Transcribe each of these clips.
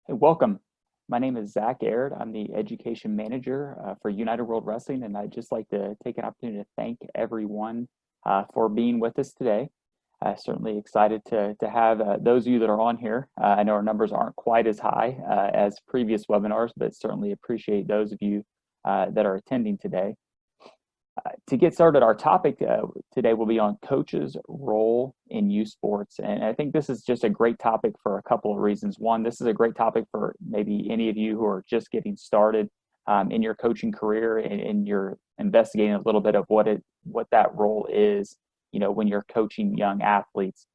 Hey, welcome. My name is Zach Aird. I'm the education manager for United World Wrestling, and I'd just like to take an opportunity to thank everyone for being with us today. Certainly excited to have those of you that are on here. I know our numbers aren't quite as high as previous webinars, but certainly appreciate those of you that are attending today. To get started, our topic today will be on coaches' role in youth sports. And I think this is just a great topic for a couple of reasons. One, this is a great topic for maybe any of you who are just getting started in your coaching career, and you're investigating a little bit of what that role is, when you're coaching young athletes.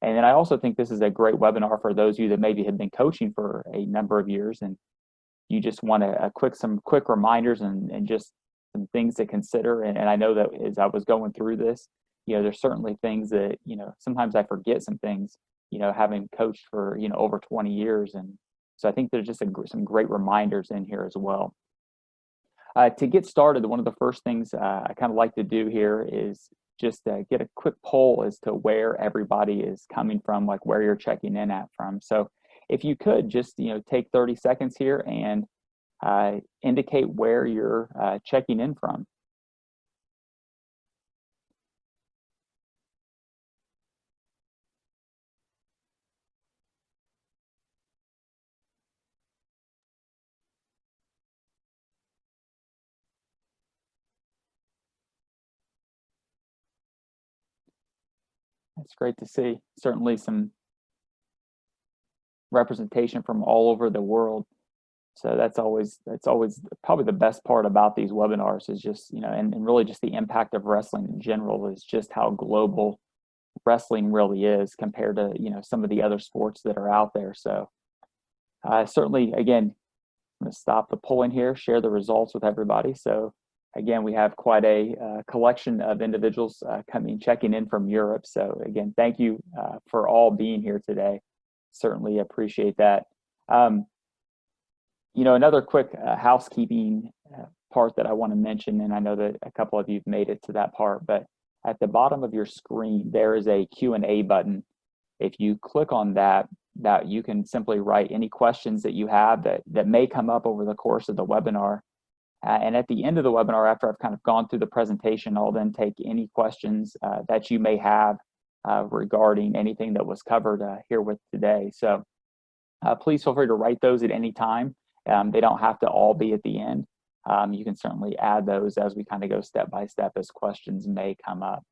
And then I also think this is a great webinar for those of you that maybe have been coaching for a number of years and you just want some quick reminders and just some things to consider. And I know that as I was going through this, there's certainly things that, sometimes I forget some things, having coached for, over 20 years. And so I think there's just some great reminders in here as well. To get started, one of the first things I kind of like to do here is just get a quick poll as to where everybody is coming from, like where you're checking in at from. So if you could just, take 30 seconds here and indicate where you're checking in from. That's great to see. Certainly some representation from all over the world. So that's always probably the best part about these webinars is just, and really just the impact of wrestling in general is just how global wrestling really is compared to, some of the other sports that are out there. So certainly, again, I'm going to stop the polling here, share the results with everybody. So again, we have quite a collection of individuals checking in from Europe. So again, thank you for all being here today. Certainly appreciate that. Another quick housekeeping part that I want to mention, and I know that a couple of you have made it to that part, but at the bottom of your screen, there is a Q&A button. If you click on that you can simply write any questions that you have that may come up over the course of the webinar. And at the end of the webinar, after I've kind of gone through the presentation, I'll then take any questions that you may have regarding anything that was covered here with today. So please feel free to write those at any time. They don't have to all be at the end. You can certainly add those as we kind of go step by step as questions may come up.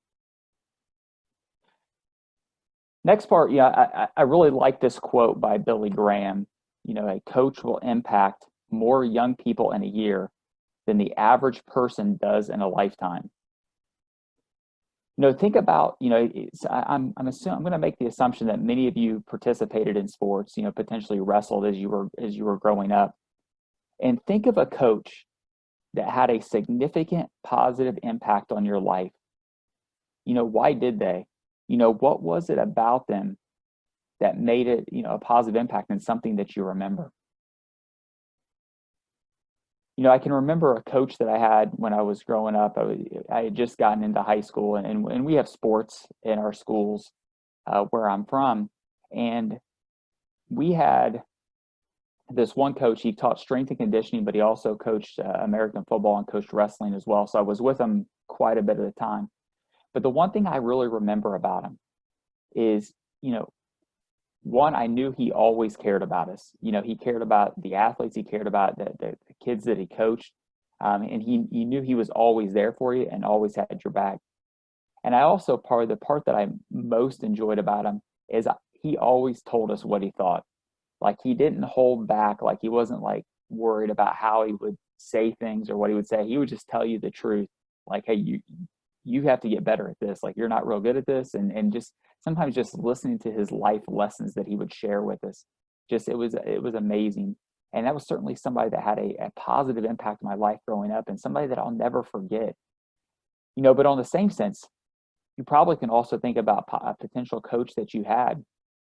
Next part, I really like this quote by Billy Graham. A coach will impact more young people in a year than the average person does in a lifetime. Think about, I'm going to make the assumption that many of you participated in sports, potentially wrestled as you were growing up. And think of a coach that had a significant positive impact on your life. Why did they? What was it about them that made it, a positive impact and something that you remember? I can remember a coach that I had when I was growing up. I had just gotten into high school, and we have sports in our schools where I'm from. And we had this one coach. He taught strength and conditioning, but he also coached American football and coached wrestling as well. So I was with him quite a bit of the time. But the one thing I really remember about him is, one, I knew he always cared about us. He cared about the athletes. He cared about the kids that he coached. And he knew he was always there for you and always had your back. And I also, the part that I most enjoyed about him is he always told us what he thought. Like, he didn't hold back. Like, he wasn't like worried about how he would say things or what he would say. He would just tell you the truth. Like, hey, you have to get better at this. Like, you're not real good at this. And just sometimes just listening to his life lessons that he would share with us, it was amazing. And that was certainly somebody that had a positive impact on my life growing up, and somebody that I'll never forget. But on the same sense, you probably can also think about a potential coach that you had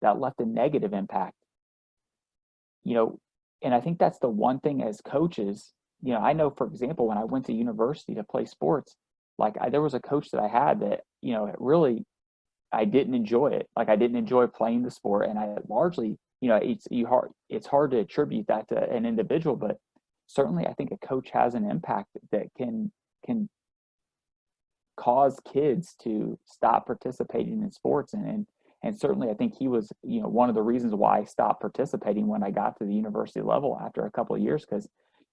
that left a negative impact. And I think that's the one thing as coaches, I know, for example, when I went to university to play sports, like there was a coach that I had that, it really, I didn't enjoy it. Like, I didn't enjoy playing the sport, and I largely it's hard to attribute that to an individual, but certainly I think a coach has an impact that can cause kids to stop participating in sports. And certainly I think he was, one of the reasons why I stopped participating when I got to the university level after a couple of years, because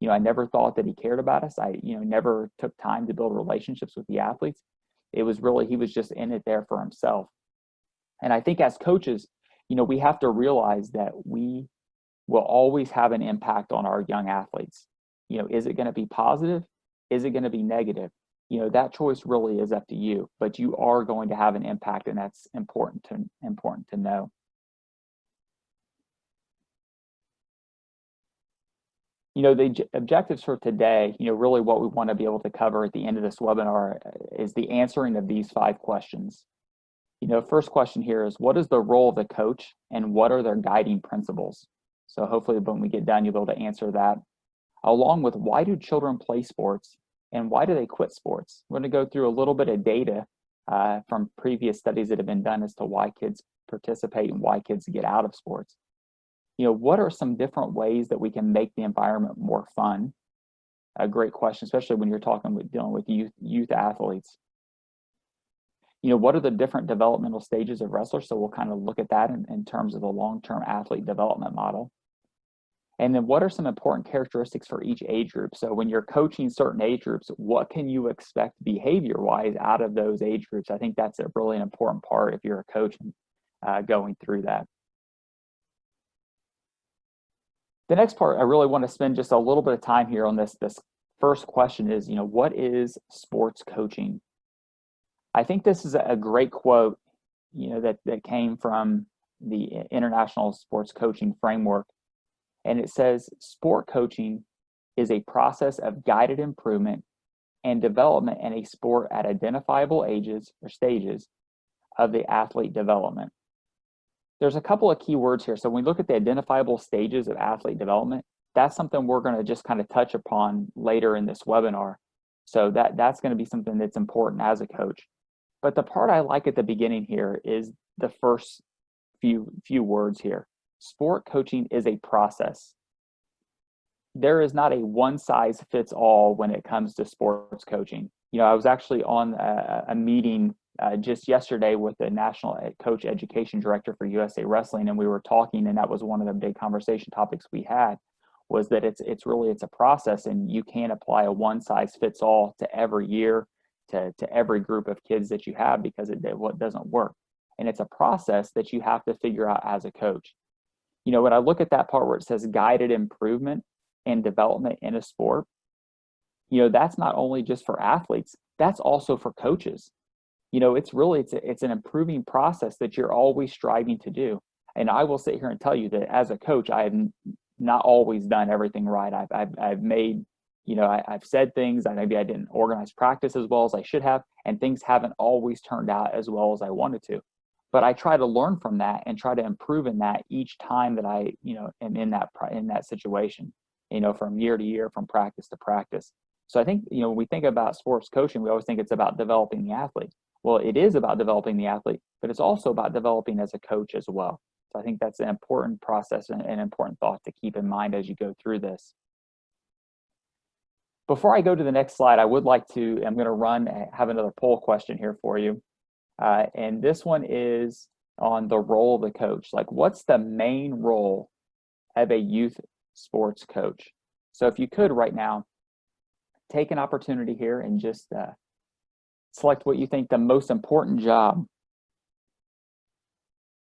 I never thought that he cared about us. I never took time to build relationships with the athletes. It was really, he was just in it there for himself. And I think as coaches, we have to realize that we will always have an impact on our young athletes. Is it going to be positive? Is it going to be negative? That choice really is up to you, but you are going to have an impact, and that's important to know. The objectives for today, really what we want to be able to cover at the end of this webinar is the answering of these 5 questions. First question here is, what is the role of the coach and what are their guiding principles? So hopefully when we get done, you'll be able to answer that. Along with, why do children play sports and why do they quit sports? We're going to go through a little bit of data from previous studies that have been done as to why kids participate and why kids get out of sports. What are some different ways that we can make the environment more fun? A great question, especially when you're dealing with youth athletes. What are the different developmental stages of wrestlers? So we'll kind of look at that in terms of the long-term athlete development model. And then what are some important characteristics for each age group? So when you're coaching certain age groups, what can you expect behavior-wise out of those age groups? I think that's a really important part if you're a coach going through that. The next part, I really want to spend just a little bit of time here on this first question is, what is sports coaching? I think this is a great quote, that came from the International Sports Coaching Framework. And it says, sport coaching is a process of guided improvement and development in a sport at identifiable ages or stages of the athlete development. There's a couple of key words here. So when we look at the identifiable stages of athlete development, that's something we're going to just kind of touch upon later in this webinar. So that's going to be something that's important as a coach. But the part I like at the beginning here is the first few words here. Sport coaching is a process. There is not a one-size-fits-all when it comes to sports coaching. I was actually on a meeting just yesterday with the National Coach Education Director for USA Wrestling, and we were talking, and that was one of the big conversation topics we had, was that it's a process, and you can't apply a one-size-fits-all to every year, to every group of kids that you have, because it doesn't work. And it's a process that you have to figure out as a coach. When I look at that part where it says guided improvement and development in a sport, that's not only just for athletes, that's also for coaches. It's an improving process that you're always striving to do. And I will sit here and tell you that as a coach, I have not always done everything right. I've made, I've said things that maybe I didn't organize practice as well as I should have, and things haven't always turned out as well as I wanted to. But I try to learn from that and try to improve in that each time that I, am in that situation, from year to year, from practice to practice. So I think, when we think about sports coaching, we always think it's about developing the athlete. Well, it is about developing the athlete, but it's also about developing as a coach as well. So I think that's an important process and an important thought to keep in mind as you go through this. Before I go to the next slide, I'm going to have another poll question here for you. And this one is on the role of the coach. Like, what's the main role of a youth sports coach? So if you could right now, take an opportunity here and just select what you think the most important job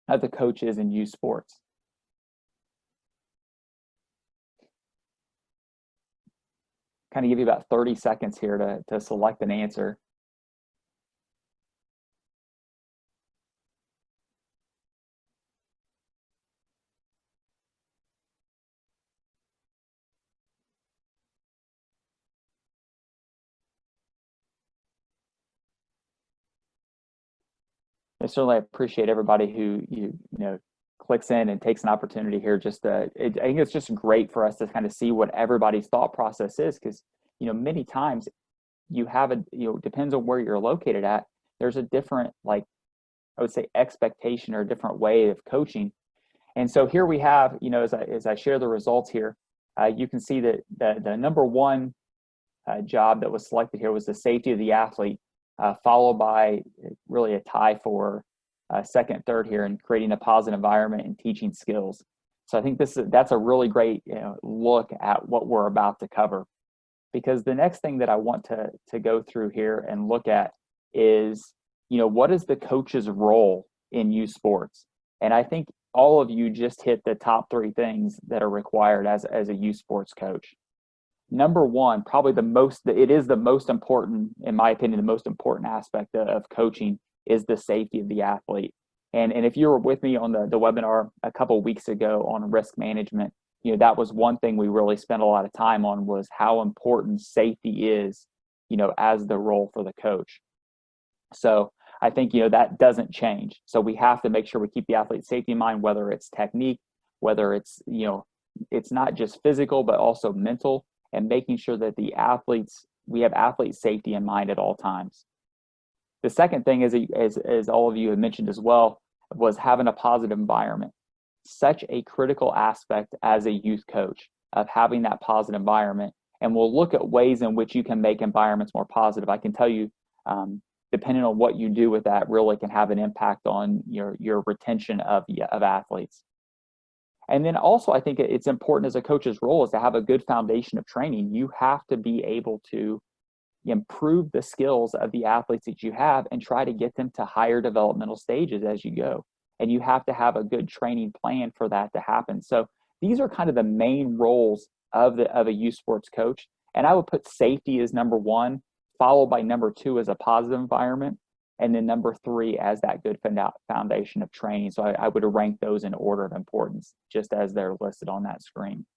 of the coach is in youth sports. Kind of give you about 30 seconds here to select an answer. I certainly appreciate everybody who clicks in and takes an opportunity here. I think it's just great for us to kind of see what everybody's thought process is, because many times you have depends on where you're located at. There's a different, I would say, expectation or a different way of coaching. And so here we have, as I share the results here, you can see that the number one job that was selected here was the safety of the athlete, followed by really a tie for second, third here in creating a positive environment and teaching skills. So I think that's a really great look at what we're about to cover, because the next thing that I want to go through here and look at is, what is the coach's role in youth sports? And I think all of you just hit the top three things that are required as a youth sports coach. Number one, probably it is the most important, in my opinion, the most important aspect of coaching is the safety of the athlete. And if you were with me on the webinar a couple of weeks ago on risk management, that was one thing we really spent a lot of time on, was how important safety is, as the role for the coach. So I think, that doesn't change. So we have to make sure we keep the athlete's safety in mind, whether it's technique, whether it's, it's not just physical, but also mental, and making sure that we have athlete safety in mind at all times. The second thing is, as all of you have mentioned as well, was having a positive environment. Such a critical aspect as a youth coach, of having that positive environment. And we'll look at ways in which you can make environments more positive. I can tell you, depending on what you do with that, really can have an impact on your retention of athletes. And then also, I think it's important as a coach's role is to have a good foundation of training. You have to be able to improve the skills of the athletes that you have and try to get them to higher developmental stages as you go. And you have to have a good training plan for that to happen. So these are kind of the main roles of a youth sports coach. And I would put safety as number one, followed by number two as a positive environment, and then number three as that good foundation of training. So I would rank those in order of importance, just as they're listed on that screen.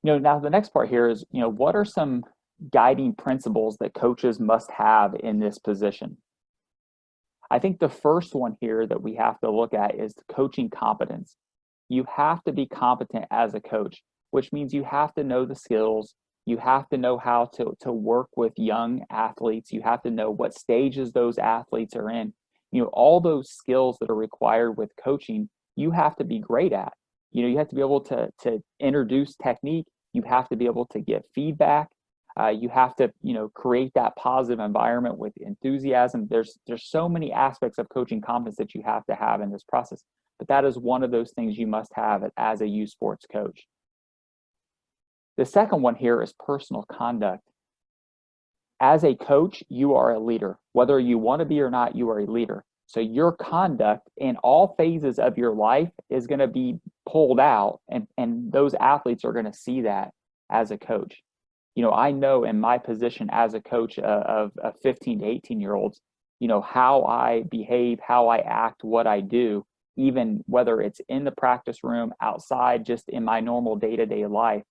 Now the next part here is, what are some guiding principles that coaches must have in this position? I think the first one here that we have to look at is coaching competence. You have to be competent as a coach, which means you have to know the skills. You have to know how to work with young athletes. You have to know what stages those athletes are in. All those skills that are required with coaching, you have to be great at. You have to be able to introduce technique. You have to be able to give feedback. You have to, create that positive environment with enthusiasm. There's so many aspects of coaching competence that you have to have in this process, but that is one of those things you must have as a youth sports coach. The second one here is personal conduct. As a coach, you are a leader. Whether you want to be or not, you are a leader. So your conduct in all phases of your life is going to be pulled out, and those athletes are going to see that as a coach. I know in my position as a coach of 15 to 18-year-olds, how I behave, how I act, what I do, even whether it's in the practice room, outside, just in my normal day-to-day life,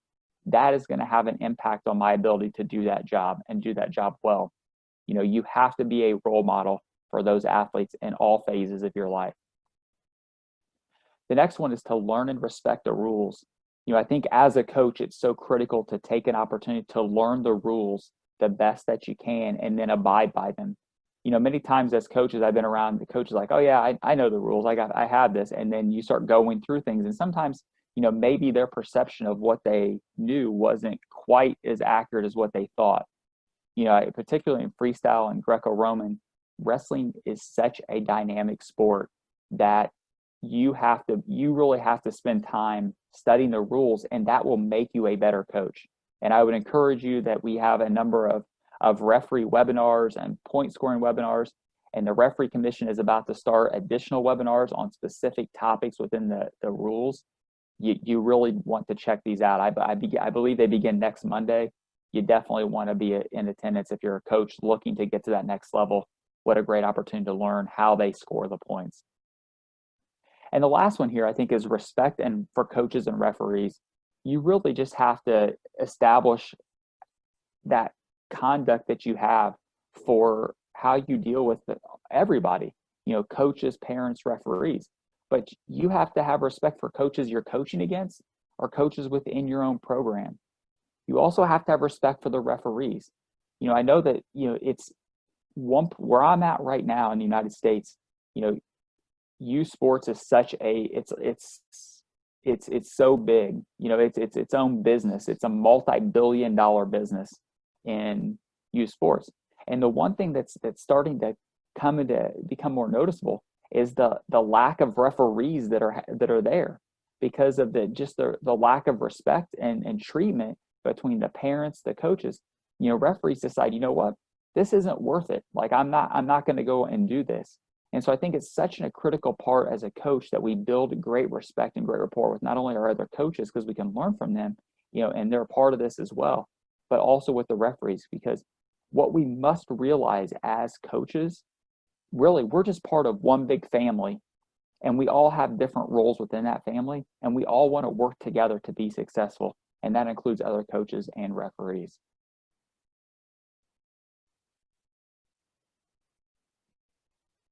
that is going to have an impact on my ability to do that job and do that job well. You have to be a role model for those athletes in all phases of your life. The next one is to learn and respect the rules. I think as a coach, it's so critical to take an opportunity to learn the rules the best that you can and then abide by them. Many times as coaches, I've been around the coaches like, oh yeah, I know the rules. I have this. And then you start going through things. And sometimes, maybe their perception of what they knew wasn't quite as accurate as what they thought. Particularly in freestyle and Greco-Roman, wrestling is such a dynamic sport that you really have to spend time studying the rules, and that will make you a better coach. And I would encourage you that we have a number of referee webinars and point scoring webinars, and the referee commission is about to start additional webinars on specific topics within the rules. You really want to check these out. I believe they begin next Monday. You definitely want to be in attendance if you're a coach looking to get to that next level. What a great opportunity to learn how they score the points. And the last one here, I think, is respect. And for coaches and referees, you really just have to establish that conduct that you have for how you deal with everybody, coaches, parents, referees. But you have to have respect for coaches you're coaching against or coaches within your own program. You also have to have respect for the referees. I know that, it's where I'm at right now in the United States, youth sports is such a it's so big. You know, it's its own business. It's a multi-billion-dollar business in youth sports. And the one thing that's starting to become more noticeable is the lack of referees that are there, because of the lack of respect and treatment between the parents, the coaches. You know, referees decide, you know what, this isn't worth it. Like, I'm not going to go and do this. And so I think it's such a critical part as a coach that we build great respect and great rapport with not only our other coaches, because we can learn from them, you know, and they're a part of this as well, but also with the referees, because what we must realize as coaches, really, we're just part of one big family, and we all have different roles within that family, and we all want to work together to be successful, and that includes other coaches and referees.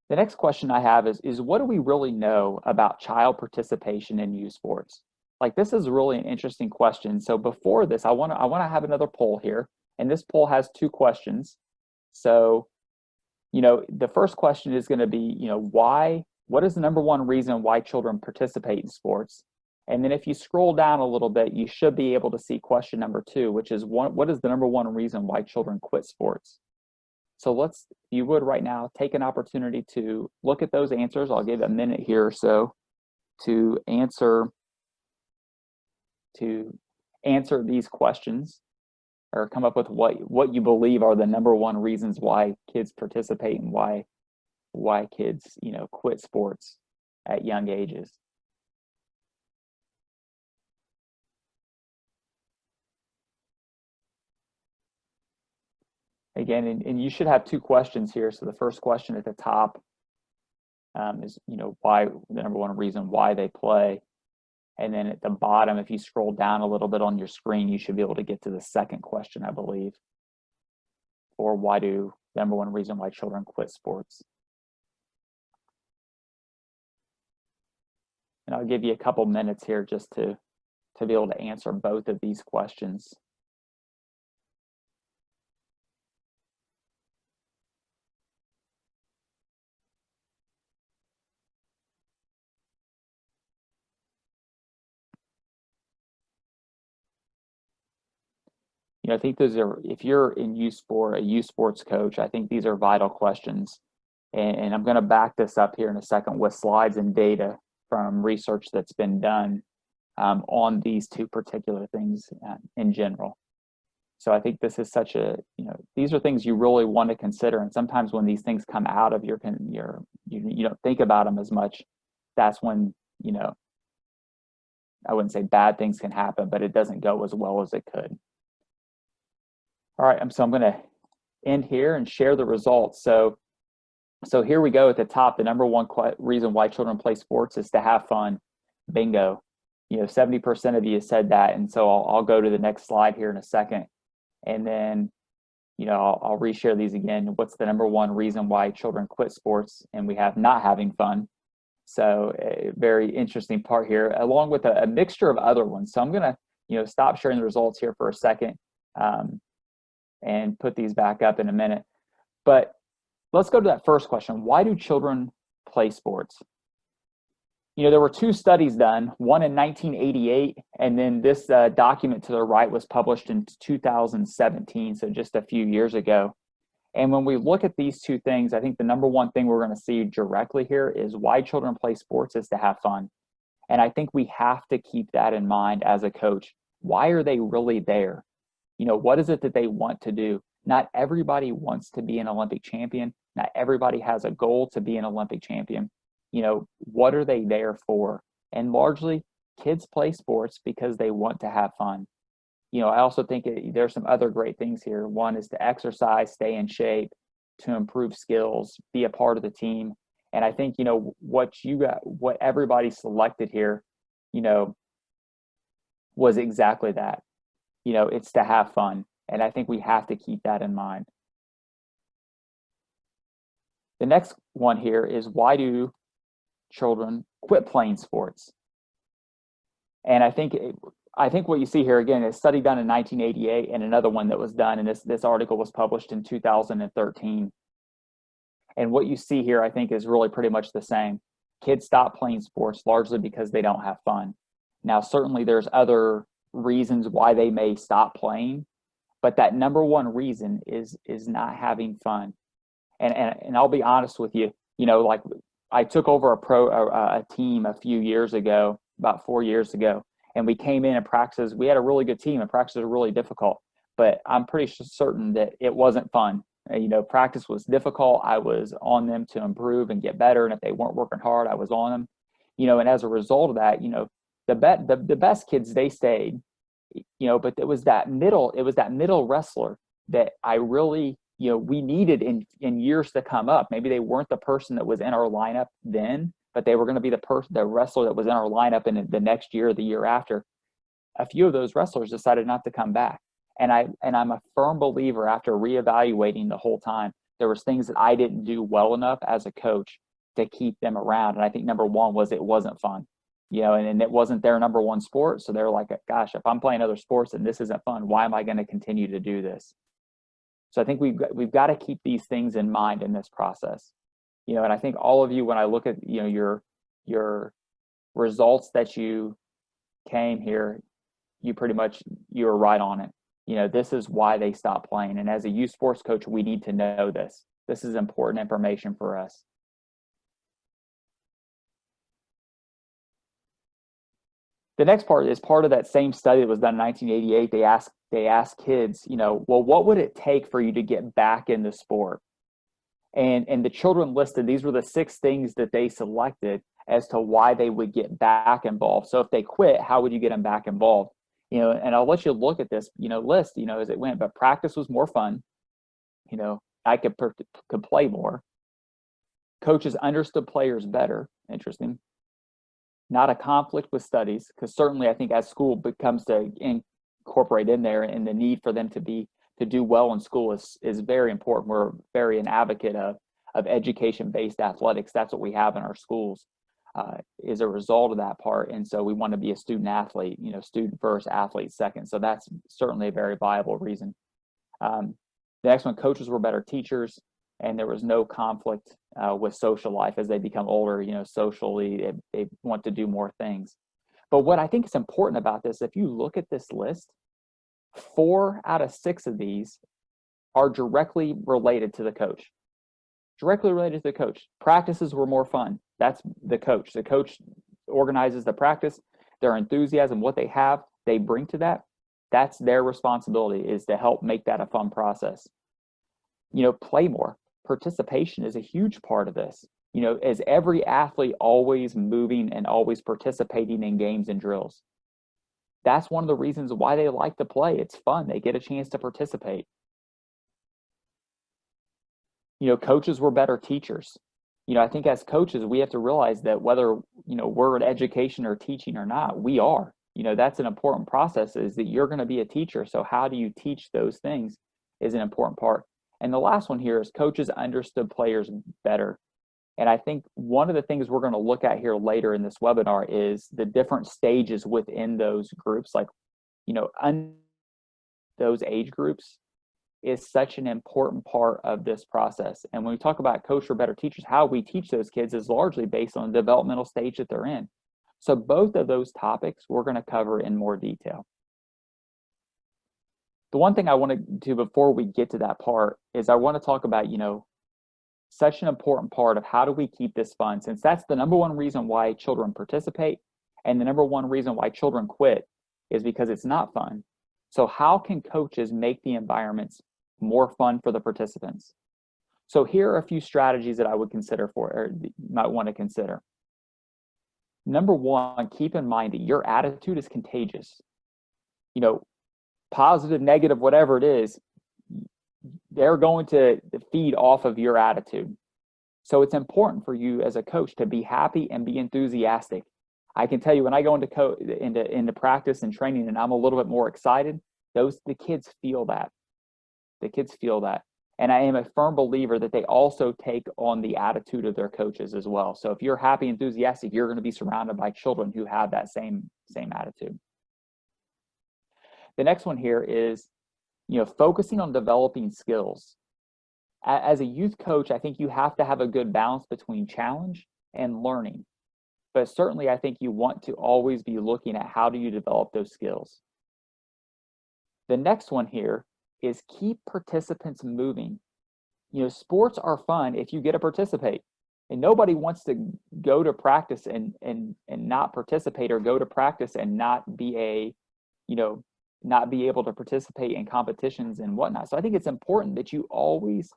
The next question I have is what do we really know about child participation in youth sports? Like, this is really an interesting question. So before this, I want to have another poll here, and this poll has 2 questions. So, you know, the first question is going to be, you know, what is the number one reason why children participate in sports? And then if you scroll down a little bit, you should be able to see question number 2, which is what is the number one reason why children quit sports? So let's, if you would right now, take an opportunity to look at those answers. I'll give a minute here or so to answer these questions, or come up with what you believe are the number one reasons why kids participate and why kids, you know, quit sports at young ages. Again, and you should have 2 questions here. So the first question at the top is, you know, why, the number one reason why they play. And then at the bottom, if you scroll down a little bit on your screen, you should be able to get to the second question, I believe, or the number one reason why children quit sports. And I'll give you a couple minutes here just to be able to answer both of these questions. You know, I think those are, if you're in a youth sports coach, I think these are vital questions. And I'm going to back this up here in a second with slides and data from research that's been done on these 2 particular things in general. So I think this is such a, you know, these are things you really want to consider. And sometimes when these things come out of you don't think about them as much. That's when, you know, I wouldn't say bad things can happen, but it doesn't go as well as it could. All right, so I'm going to end here and share the results. So here we go at the top. The number one reason why children play sports is to have fun. Bingo. You know, 70% of you said that. And so I'll go to the next slide here in a second. And then, you know, I'll reshare these again. What's the number one reason why children quit sports? And we have not having fun. So a very interesting part here, along with a mixture of other ones. So I'm going to, you know, stop sharing the results here for a second and put these back up in a minute. But let's go to that first question. Why do children play sports? You know, there were 2 studies done, one in 1988, and then this document to the right was published in 2017, so just a few years ago. And when we look at these 2 things, I think the number one thing we're going to see directly here is why children play sports is to have fun. And I think we have to keep that in mind as a coach. Why are they really there? You know, what is it that they want to do? Not everybody wants to be an Olympic champion. Not everybody has a goal to be an Olympic champion. You know, what are they there for? And largely, kids play sports because they want to have fun. You know, I also think there's some other great things here. One is to exercise, stay in shape, to improve skills, be a part of the team. And I think, you know, what everybody selected here, you know, was exactly that. You know, it's to have fun. And I think we have to keep that in mind. The next one here is, why do children quit playing sports? And I think what you see here again is a study done in 1988 and another one that was done, and this article was published in 2013. And what you see here, I think, is really pretty much the same. kids stop playing sports largely because they don't have fun. Now, certainly there's other reasons why they may stop playing, but that number one reason is not having fun. And I'll be honest with you, like I took over a team a few years ago, about 4 years ago, and we came in and practices. We had a really good team, and practices were really difficult, but I'm pretty certain that it wasn't fun. Practice was difficult. I was on them to improve and get better, and if they weren't working hard, I was on them. And as a result of that, the best kids, they stayed. But it was that middle wrestler that I really, we needed in years to come up. Maybe they weren't the person that was in our lineup then, but they were going to be the wrestler that was in our lineup in the next year or the year after. A few of those wrestlers decided not to come back. And I'm a firm believer, after reevaluating the whole time, there was things that I didn't do well enough as a coach to keep them around. And I think number one was it wasn't fun, and it wasn't their number one sport. So they're like, gosh, if I'm playing other sports and this isn't fun, why am I going to continue to do this? So I think we've got to keep these things in mind in this process. And I think all of you, when I look at, your results that you came here, you were right on it. This is why they stopped playing. And as a youth sports coach, we need to know this. This is important information for us. The next part is part of that same study that was done in 1988. They asked kids, well, what would it take for you to get back in the sport? And the children listed, these were the 6 things that they selected as to why they would get back involved. So if they quit, how would you get them back involved? And I'll let you look at this, list, as it went. But practice was more fun. I could play more. Coaches understood players better. Interesting. Not a conflict with studies, because certainly I think as school becomes to incorporate in there, and the need for them to do well in school is very important. We're very an advocate of education-based athletics. That's what we have in our schools, is a result of that part. And so we want to be a student athlete, student first, athlete second. So that's certainly a very viable reason. The next one, coaches were better teachers, and there was no conflict with social life as they become older. Socially, they want to do more things. But what I think is important about this, if you look at this list, 4 out of 6 of these are directly related to the coach. Directly related to the coach. Practices were more fun. That's the coach. The coach organizes the practice. Their enthusiasm, what they have, they bring to that. That's their responsibility, is to help make that a fun process. Play more. Participation is a huge part of this. Is every athlete always moving and always participating in games and drills? That's one of the reasons why they like to play. It's fun. They get a chance to participate. Coaches were better teachers. I think as coaches, we have to realize that whether, we're in education or teaching or not, we are. That's an important process, is that you're going to be a teacher. So how do you teach those things is an important part. And the last one here is coaches understood players better. And I think one of the things we're going to look at here later in this webinar is the different stages within those groups. Like, those age groups is such an important part of this process. And when we talk about coach or better teachers, how we teach those kids is largely based on the developmental stage that they're in. So both of those topics we're going to cover in more detail. The one thing I want to do before we get to that part is I want to talk about, such an important part of how do we keep this fun, since that's the number one reason why children participate, and the number one reason why children quit is because it's not fun. So how can coaches make the environments more fun for the participants? So here are a few strategies that I would consider or you might want to consider. Number one, keep in mind that your attitude is contagious. Positive, negative, whatever it is, they're going to feed off of your attitude. So it's important for you as a coach to be happy and be enthusiastic. I can tell you, when I go into practice and training and I'm a little bit more excited, the kids feel that. The kids feel that. And I am a firm believer that they also take on the attitude of their coaches as well. So if you're happy, enthusiastic, you're going to be surrounded by children who have that same attitude. The next one here is, focusing on developing skills. As a youth coach, I think you have to have a good balance between challenge and learning. but certainly I think you want to always be looking at how do you develop those skills. The next one here is keep participants moving. Sports are fun if you get to participate. And nobody wants to go to practice and not participate, or go to practice and not be not be able to participate in competitions and whatnot. So I think it's important that you always,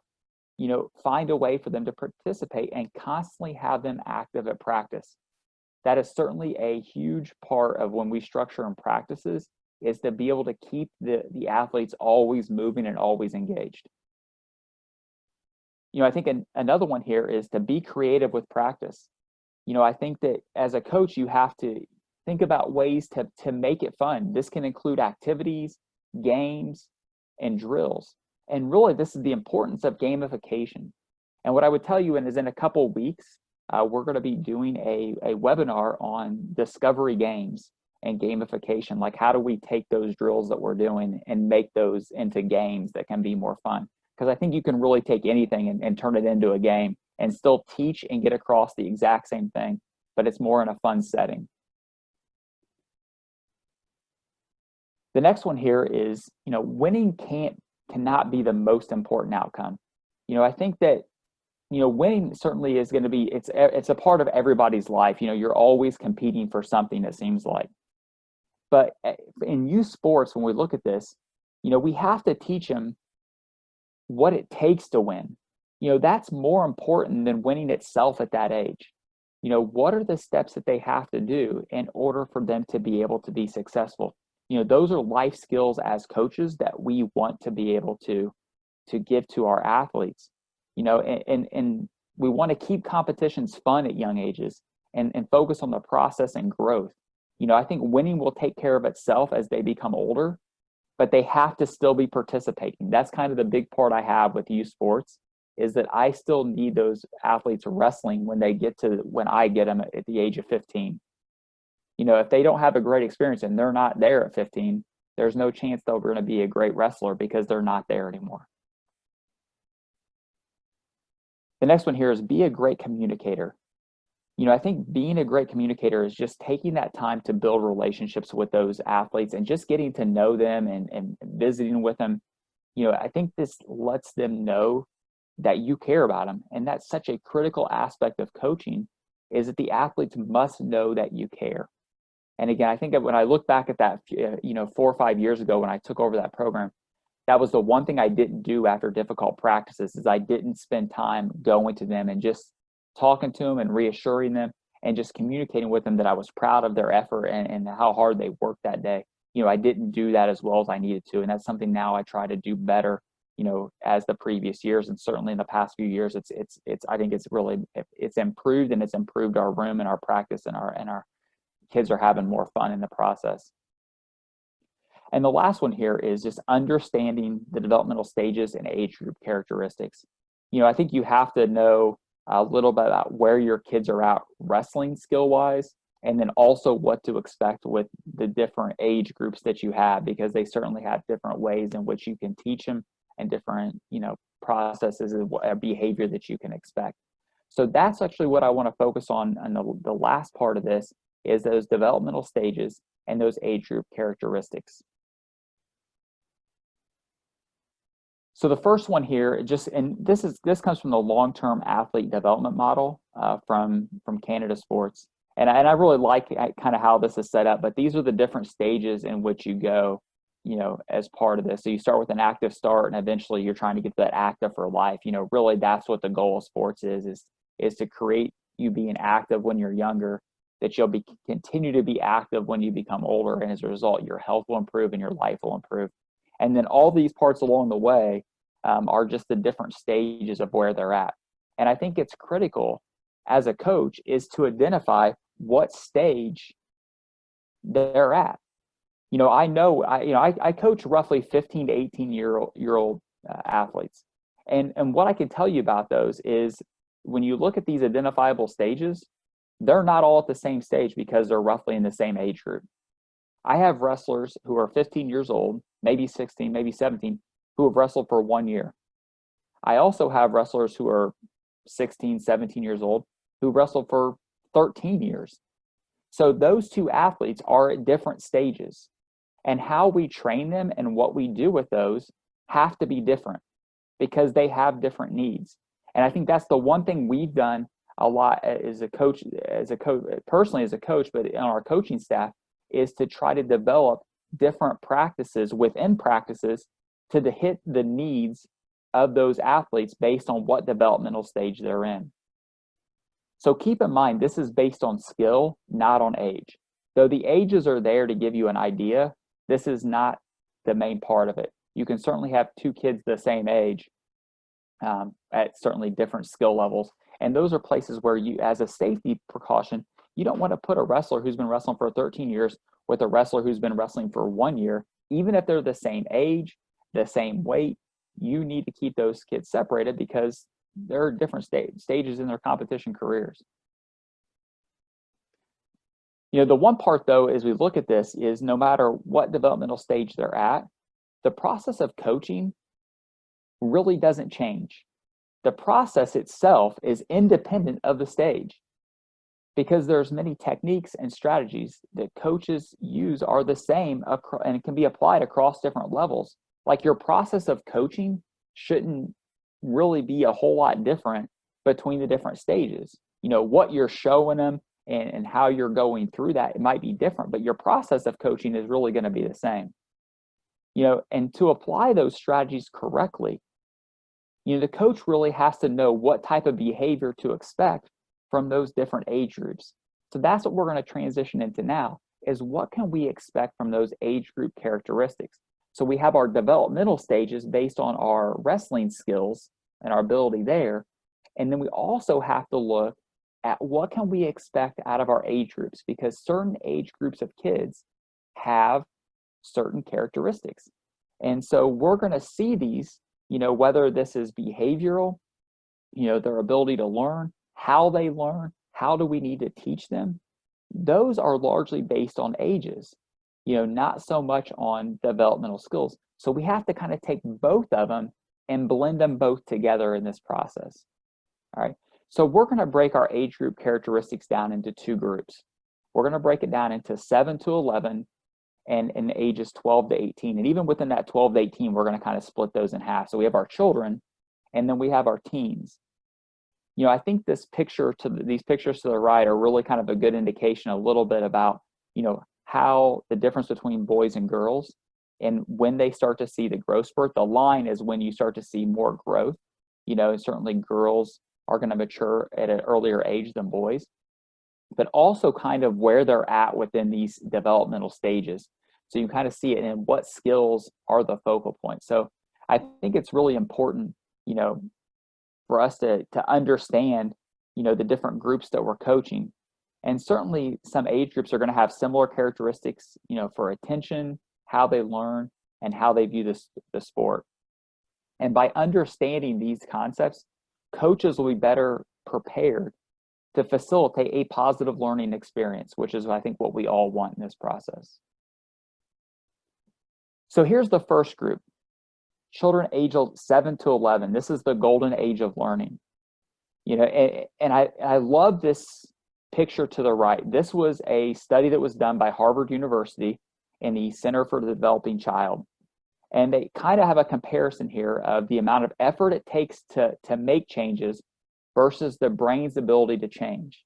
find a way for them to participate and constantly have them active at practice. That is certainly a huge part of when we structure and practices, is to be able to keep the athletes always moving and always engaged. I think another one here is to be creative with practice. I think that as a coach, you have to think about ways to make it fun. This can include activities, games, and drills. And really, this is the importance of gamification. And what I would tell you is in a couple of weeks, we're going to be doing a webinar on discovery games and gamification. Like, how do we take those drills that we're doing and make those into games that can be more fun? Because I think you can really take anything and turn it into a game and still teach and get across the exact same thing, but it's more in a fun setting. The next one here is, winning cannot be the most important outcome. I think that, winning certainly is going to be, it's a part of everybody's life. You're always competing for something, it seems like. But in youth sports, when we look at this, we have to teach them what it takes to win. That's more important than winning itself at that age. What are the steps that they have to do in order for them to be able to be successful? Those are life skills as coaches that we want to be able to give to our athletes. And we want to keep competitions fun at young ages and focus on the process and growth. I think winning will take care of itself as they become older, but they have to still be participating. That's kind of the big part I have with youth sports, is that I still need those athletes wrestling when I get them at the age of 15. If they don't have a great experience and they're not there at 15, there's no chance they're going to be a great wrestler, because they're not there anymore. The next one here is be a great communicator. I think being a great communicator is just taking that time to build relationships with those athletes and just getting to know them and visiting with them. I think this lets them know that you care about them. And that's such a critical aspect of coaching, is that the athletes must know that you care. And again, I think that when I look back at that, 4 or 5 years ago when I took over that program, that was the one thing I didn't do after difficult practices, is I didn't spend time going to them and just talking to them and reassuring them and just communicating with them that I was proud of their effort and how hard they worked that day. I didn't do that as well as I needed to. And that's something now I try to do better, as the previous years. And certainly in the past few years, I think it's improved, and it's improved our room and our practice, and our kids are having more fun in the process. And the last one here is just understanding the developmental stages and age group characteristics. I think you have to know a little bit about where your kids are at wrestling skill wise, and then also what to expect with the different age groups that you have, because they certainly have different ways in which you can teach them and different, processes of behavior that you can expect. So that's actually what I want to focus on. And the last part of this is those developmental stages and those age group characteristics. So the first one here, this comes from the long-term athlete development model from Canada Sports, and I really like kind of how this is set up. But these are the different stages in which you go, as part of this. So you start with an active start, and eventually you're trying to get to that active for life. Really that's what the goal of sports is to create you being active when you're younger, that you'll continue to be active when you become older, and as a result, your health will improve and your life will improve. And then all these parts along the way are just the different stages of where they're at. And I think it's critical as a coach is to identify what stage they're at. I coach roughly 15 to 18-year-old athletes. And what I can tell you about those is when you look at these identifiable stages, they're not all at the same stage because they're roughly in the same age group. I have wrestlers who are 15 years old, maybe 16, maybe 17, who have wrestled for 1 year. I also have wrestlers who are 16, 17 years old who wrestled for 13 years. So those two athletes are at different stages, and how we train them and what we do with those have to be different because they have different needs. And I think that's the one thing we've done a lot as a coach, personally as a coach, but on our coaching staff, is to try to develop different practices within practices to hit the needs of those athletes based on what developmental stage they're in. So keep in mind, this is based on skill, not on age. Though the ages are there to give you an idea, this is not the main part of it. You can certainly have two kids the same age at certainly different skill levels. And those are places where you, as a safety precaution, you don't want to put a wrestler who's been wrestling for 13 years with a wrestler who's been wrestling for 1 year. Even if they're the same age, the same weight, you need to keep those kids separated because there are different stages in their competition careers. You know, the one part though, as we look at this, is no matter what developmental stage they're at, the process of coaching really doesn't change. The process itself is independent of the stage because there's many techniques and strategies that coaches use are the same and it can be applied across different levels. Like your process of coaching shouldn't really be a whole lot different between the different stages. You know, what you're showing them and how you're going through that, it might be different, but your process of coaching is really going to be the same. You know, and to apply those strategies correctly, you know, the coach really has to know what type of behavior to expect from those different age groups. So that's what we're going to transition into now, is what can we expect from those age group characteristics? So we have our developmental stages based on our wrestling skills and our ability there. And then we also have to look at what can we expect out of our age groups, because certain age groups of kids have certain characteristics. And so we're going to see these, you know, whether this is behavioral, you know, their ability to learn, how they learn, how do we need to teach them? Those are largely based on ages, you know, not so much on developmental skills. So we have to kind of take both of them and blend them both together in this process. All right. So we're going to break our age group characteristics down into two groups. We're going to break it down into 7 to 11 and ages 12 to 18. And even within that 12 to 18, we're going to kind of split those in half. So we have our children and then we have our teens. You know, I think these pictures to the right are really kind of a good indication a little bit about, you know, how the difference between boys and girls and when they start to see the growth spurt. The line is when you start to see more growth. You know, certainly girls are going to mature at an earlier age than boys, but also kind of where they're at within these developmental stages. So you kind of see it in what skills are the focal points. So I think it's really important, you know, for us to understand, you know, the different groups that we're coaching. And certainly some age groups are going to have similar characteristics, you know, for attention, how they learn, and how they view the sport. And by understanding these concepts, coaches will be better prepared to facilitate a positive learning experience, which is, I think, what we all want in this process. So here's the first group, children age 7 to 11. This is the golden age of learning. You know, and I love this picture to the right. This was a study that was done by Harvard University in the Center for the Developing Child. And they kind of have a comparison here of the amount of effort it takes to make changes versus the brain's ability to change.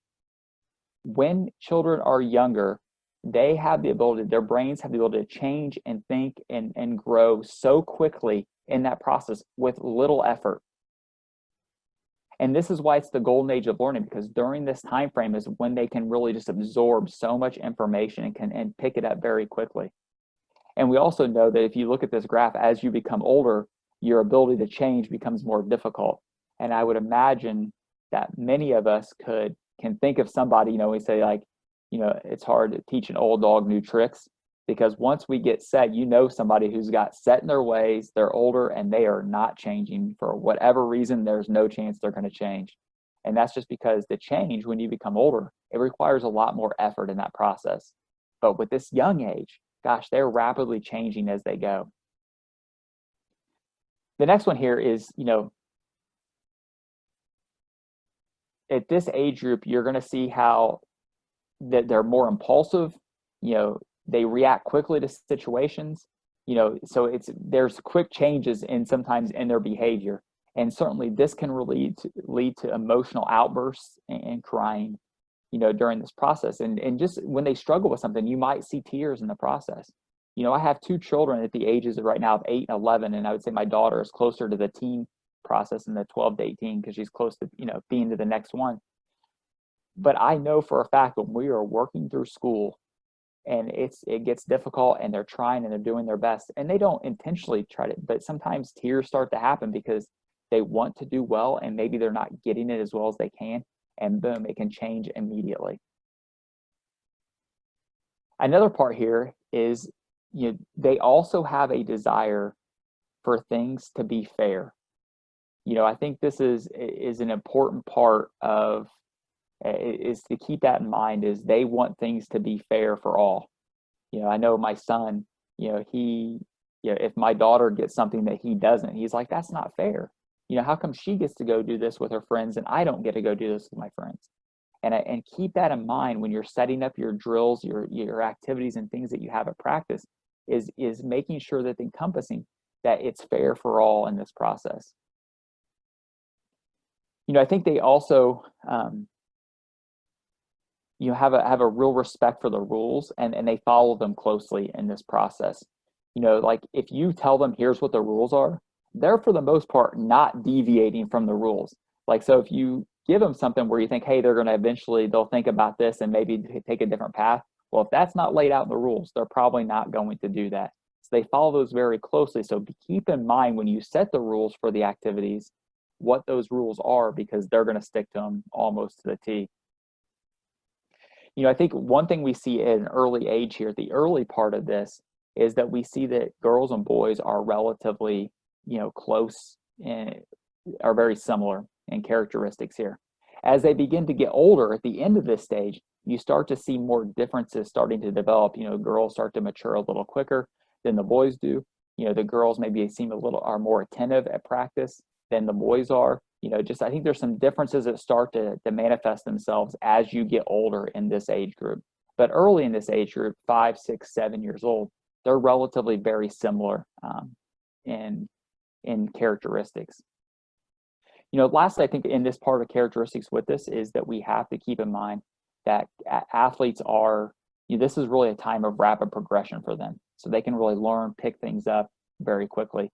When children are younger, they have the ability, their brains have the ability to change and think and grow so quickly in that process with little effort. And this is why it's the golden age of learning, because during this time frame is when they can really just absorb so much information and pick it up very quickly. And we also know that if you look at this graph, as you become older, your ability to change becomes more difficult. And I would imagine that many of us can think of somebody, you know, we say like, you know, it's hard to teach an old dog new tricks, because once we get set, you know, somebody who's got set in their ways, they're older and they are not changing for whatever reason. There's no chance they're going to change. And that's just because the change, when you become older, it requires a lot more effort in that process. But with this young age, gosh, they're rapidly changing as they go. The next one here is, you know, at this age group, you're going to see how that they're more impulsive. They react quickly to situations. So there's quick changes in sometimes in their behavior, and certainly this can lead to emotional outbursts and crying, during this process. And just when they struggle with something, you might see tears in the process. I have two children at the ages of right now of 8 and 11, and I would say my daughter is closer to the teen process in the 12 to 18 because she's close to, being to the next one. But I know for a fact when we are working through school and it gets difficult and they're trying and they're doing their best and they don't intentionally try to, but sometimes tears start to happen because they want to do well and maybe they're not getting it as well as they can, and boom, it can change immediately. Another part here is, they also have a desire for things to be fair. I think this is an important part of is to keep that in mind, is they want things to be fair for all. I know my son, if my daughter gets something that he doesn't, he's like, that's not fair. How come she gets to go do this with her friends and I don't get to go do this with my friends? And keep that in mind when you're setting up your drills, your activities and things that you have at practice, is making sure that encompassing that it's fair for all in this process. I think they also have a real respect for the rules, and they follow them closely in this process. Like if you tell them here's what the rules are, they're for the most part not deviating from the rules. Like, so if you give them something where you think, hey, they'll think about this and maybe take a different path. Well, if that's not laid out in the rules, they're probably not going to do that. So they follow those very closely. So keep in mind when you set the rules for the activities, what those rules are, because they're going to stick to them almost to the T. I think one thing we see at an early age here, the early part of this, is that we see that girls and boys are relatively, close and are very similar in characteristics here. As they begin to get older, at the end of this stage, you start to see more differences starting to develop. Girls start to mature a little quicker than the boys do. The girls maybe are more attentive at practice than the boys are. I think there's some differences that start to manifest themselves as you get older in this age group. But early in this age group, 5, 6, 7 years old, they're relatively very similar in characteristics. Lastly, I think in this part of characteristics with this is that we have to keep in mind that athletes are, this is really a time of rapid progression for them. So they can really learn, pick things up very quickly.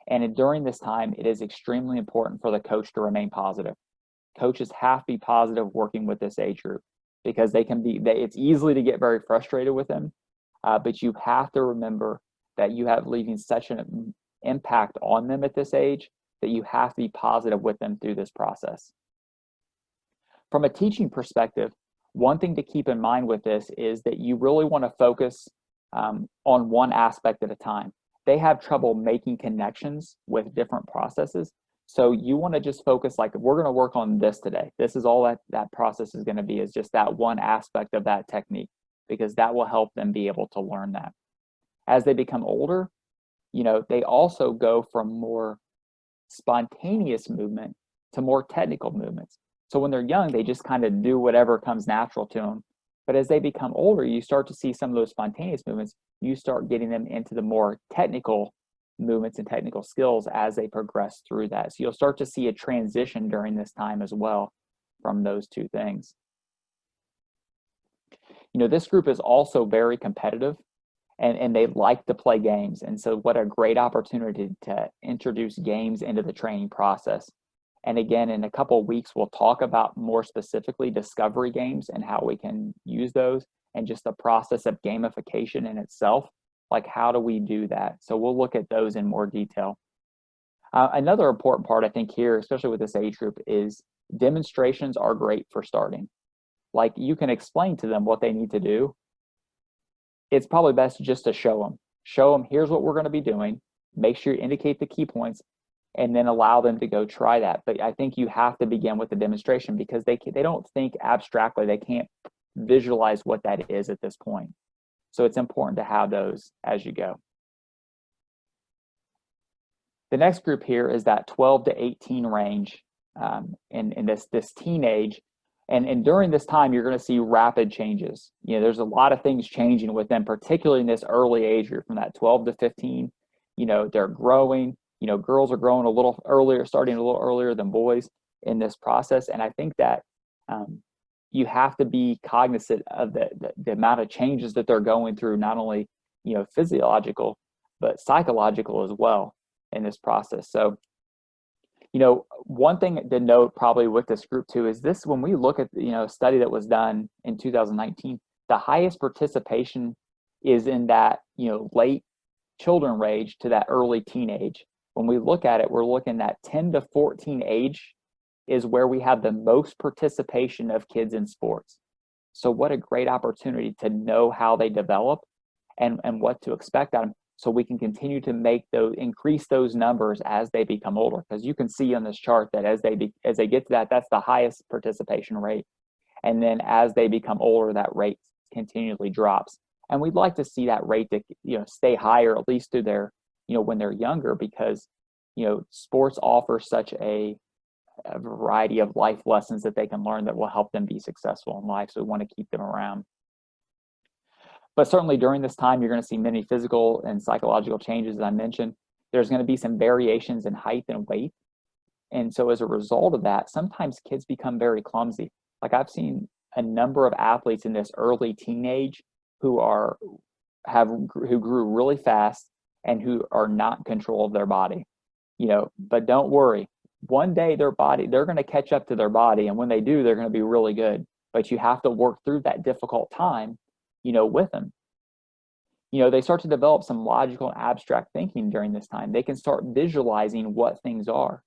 And during this time, it is extremely important for the coach to remain positive. Coaches have to be positive working with this age group because it's easy to get very frustrated with them, but you have to remember that you have leaving such an impact on them at this age that you have to be positive with them through this process. From a teaching perspective, one thing to keep in mind with this is that you really want to focus on one aspect at a time. They have trouble making connections with different processes. So you want to just focus, like, we're going to work on this today. This is all that process is going to be, is just that one aspect of that technique, because that will help them be able to learn that. As they become older, they also go from more spontaneous movement to more technical movements. So when they're young, they just kind of do whatever comes natural to them. But as they become older, you start to see some of those spontaneous movements. You start getting them into the more technical movements and technical skills as they progress through that. So you'll start to see a transition during this time as well from those two things. This group is also very competitive, and they like to play games. And so what a great opportunity to introduce games into the training process. And again, in a couple of weeks, we'll talk about more specifically discovery games and how we can use those, and just the process of gamification in itself. Like, how do we do that? So we'll look at those in more detail. Another important part, I think, here, especially with this age group, is demonstrations are great for starting. Like, you can explain to them what they need to do. It's probably best just to show them. Show them, here's what we're going to be doing. Make sure you indicate the key points, and then allow them to go try that. But I think you have to begin with the demonstration, because they don't think abstractly. They can't visualize what that is at this point. So it's important to have those as you go. The next group here is that 12 to 18 range. in this teenage. And during this time, you're going to see rapid changes. There's a lot of things changing with them, particularly in this early age group from that 12 to 15. They're growing. Girls are growing a little earlier, starting a little earlier than boys in this process. And I think that you have to be cognizant of the amount of changes that they're going through, not only, physiological, but psychological as well in this process. So, one thing to note probably with this group too is this: when we look at, a study that was done in 2019, the highest participation is in that, late children range to that early teenage. When we look at it, we're looking at 10 to 14 age is where we have the most participation of kids in sports. So what a great opportunity to know how they develop and what to expect out of them, so we can continue to increase those numbers as they become older. Because you can see on this chart that as they get to that, that's the highest participation rate. And then as they become older, that rate continually drops. And we'd like to see that rate to, stay higher, at least through their, when they're younger, because, sports offer such a variety of life lessons that they can learn that will help them be successful in life. So we want to keep them around. But certainly during this time, you're going to see many physical and psychological changes, as I mentioned. There's going to be some variations in height and weight. And so as a result of that, sometimes kids become very clumsy. Like I've seen a number of athletes in this early teenage who grew really fast and who are not in control of their body. But don't worry. One day they're going to catch up to their body. And when they do, they're going to be really good. But you have to work through that difficult time, with them. They start to develop some logical and abstract thinking during this time. They can start visualizing what things are.